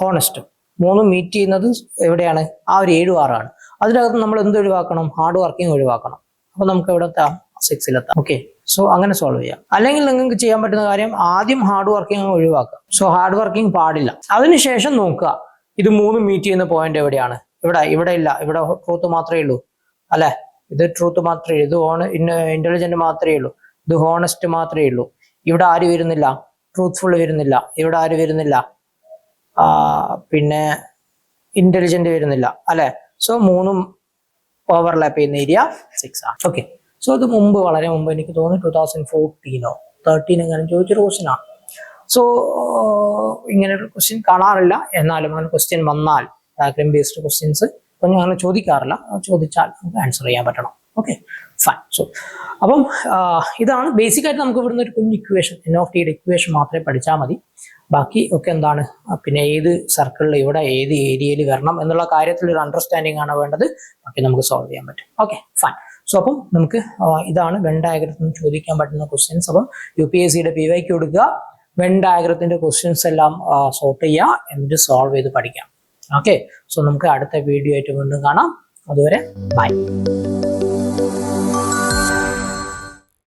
ഹോണസ്റ്റും 3ഉം മീറ്റ് ചെയ്യുന്നത് എവിടെയാണ്? ആ ഒരു 7ഉം 6ആണ്. അതിനകത്ത് നമ്മൾ എന്ത് ഒഴിവാക്കണം? ഹാർഡ് വർക്കിംഗ് ഒഴിവാക്കണം. അപ്പൊ നമുക്ക് എവിടെ എത്താം? 6ലെത്താം. ഓക്കെ സോ അങ്ങനെ സോൾവ് ചെയ്യാം. അല്ലെങ്കിൽ നിങ്ങൾക്ക് ചെയ്യാൻ പറ്റുന്ന കാര്യം ആദ്യം ഹാർഡ് വർക്കിംഗ് ഒഴിവാക്കുക. സോ ഹാർഡ് വർക്കിംഗ് പാടില്ല. അതിനുശേഷം നോക്കുക ഇത് 3ഉം മീറ്റ് ചെയ്യുന്ന പോയിന്റ് എവിടെയാണ്. ഇവിടെ ഇല്ല, ഇവിടെ ട്രൂത്ത് മാത്രമേ ഉള്ളൂ അല്ലെ. ഇത് ട്രൂത്ത് മാത്രമേ ഉള്ളൂ, ഇത് ഇന്റലിജന്റ് മാത്രമേ ഉള്ളൂ, ഇത് ഹോണസ്റ്റ് മാത്രമേ ഉള്ളൂ. ഇവിടെ ആര് വരുന്നില്ല? ട്രൂത്ത്ഫുൾ വരുന്നില്ല. ഇവിടെ ആര് വരുന്നില്ല? പിന്നെ ഇന്റലിജന്റ് വരുന്നില്ല അല്ലെ. സോ 3ഉം ഓവർലാപ്പ് ചെയ്യുന്ന ഏരിയ 6 ആണ്. ഓക്കെ സോ ഇത് വളരെ മുമ്പ് എനിക്ക് തോന്നുന്നു 2014 or 13 എങ്ങനെ ചോദിച്ചൊരു ക്വസ്റ്റ്യൻ ആണ്. സോ ഇങ്ങനെയൊരു ക്വസ്റ്റ്യൻ കാണാറില്ല. എന്നാലും അങ്ങനെ ക്വസ്റ്റ്യൻ വന്നാൽ ഡയഗ്രം ബേസ്ഡ് ക്വസ്റ്റ്യൻസ് ഇപ്പം ഞാൻ അങ്ങനെ ചോദിക്കാറില്ല. ചോദിച്ചാൽ നമുക്ക് ആൻസർ ചെയ്യാൻ പറ്റണം. Okay fine. സോ അപ്പം ഇതാണ് ബേസിക് ആയിട്ട് നമുക്ക് ഇവിടുന്ന് ഒരു കുഞ്ഞ് ഇക്വേഷൻ N(t) ഇക്വേഷൻ മാത്രമേ പഠിച്ചാൽ മതി. ബാക്കി ഒക്കെ എന്താണ് പിന്നെ ഏത് സർക്കിളിൽ ഇവിടെ ഏത് ഏരിയയിൽ വരണം എന്നുള്ള കാര്യത്തിൽ ഒരു അണ്ടർസ്റ്റാൻഡിങ് ആണ് വേണ്ടത്. ബാക്കി നമുക്ക് സോൾവ് ചെയ്യാൻ പറ്റും. Okay fine. സോ അപ്പം നമുക്ക് ഇതാണ് വെൻ ഡയഗ്രത്തിൽ നിന്ന് ചോദിക്കാൻ പറ്റുന്ന ക്വസ്റ്റ്യൻസ്. അപ്പം UPSCയുടെ PYQ കൊടുക്കുക, വെൻ ഡയഗ്രത്തിന്റെ ക്വസ്റ്റ്യൻസ് എല്ലാം സോർട്ട് ചെയ്യുക, എന്നിട്ട് സോൾവ് ചെയ്ത് പഠിക്കാം. ഓക്കെ സോ നമുക്ക് അടുത്ത വീഡിയോ ആയിട്ട് വീണ്ടും കാണാം. അതുവരെ ബൈ.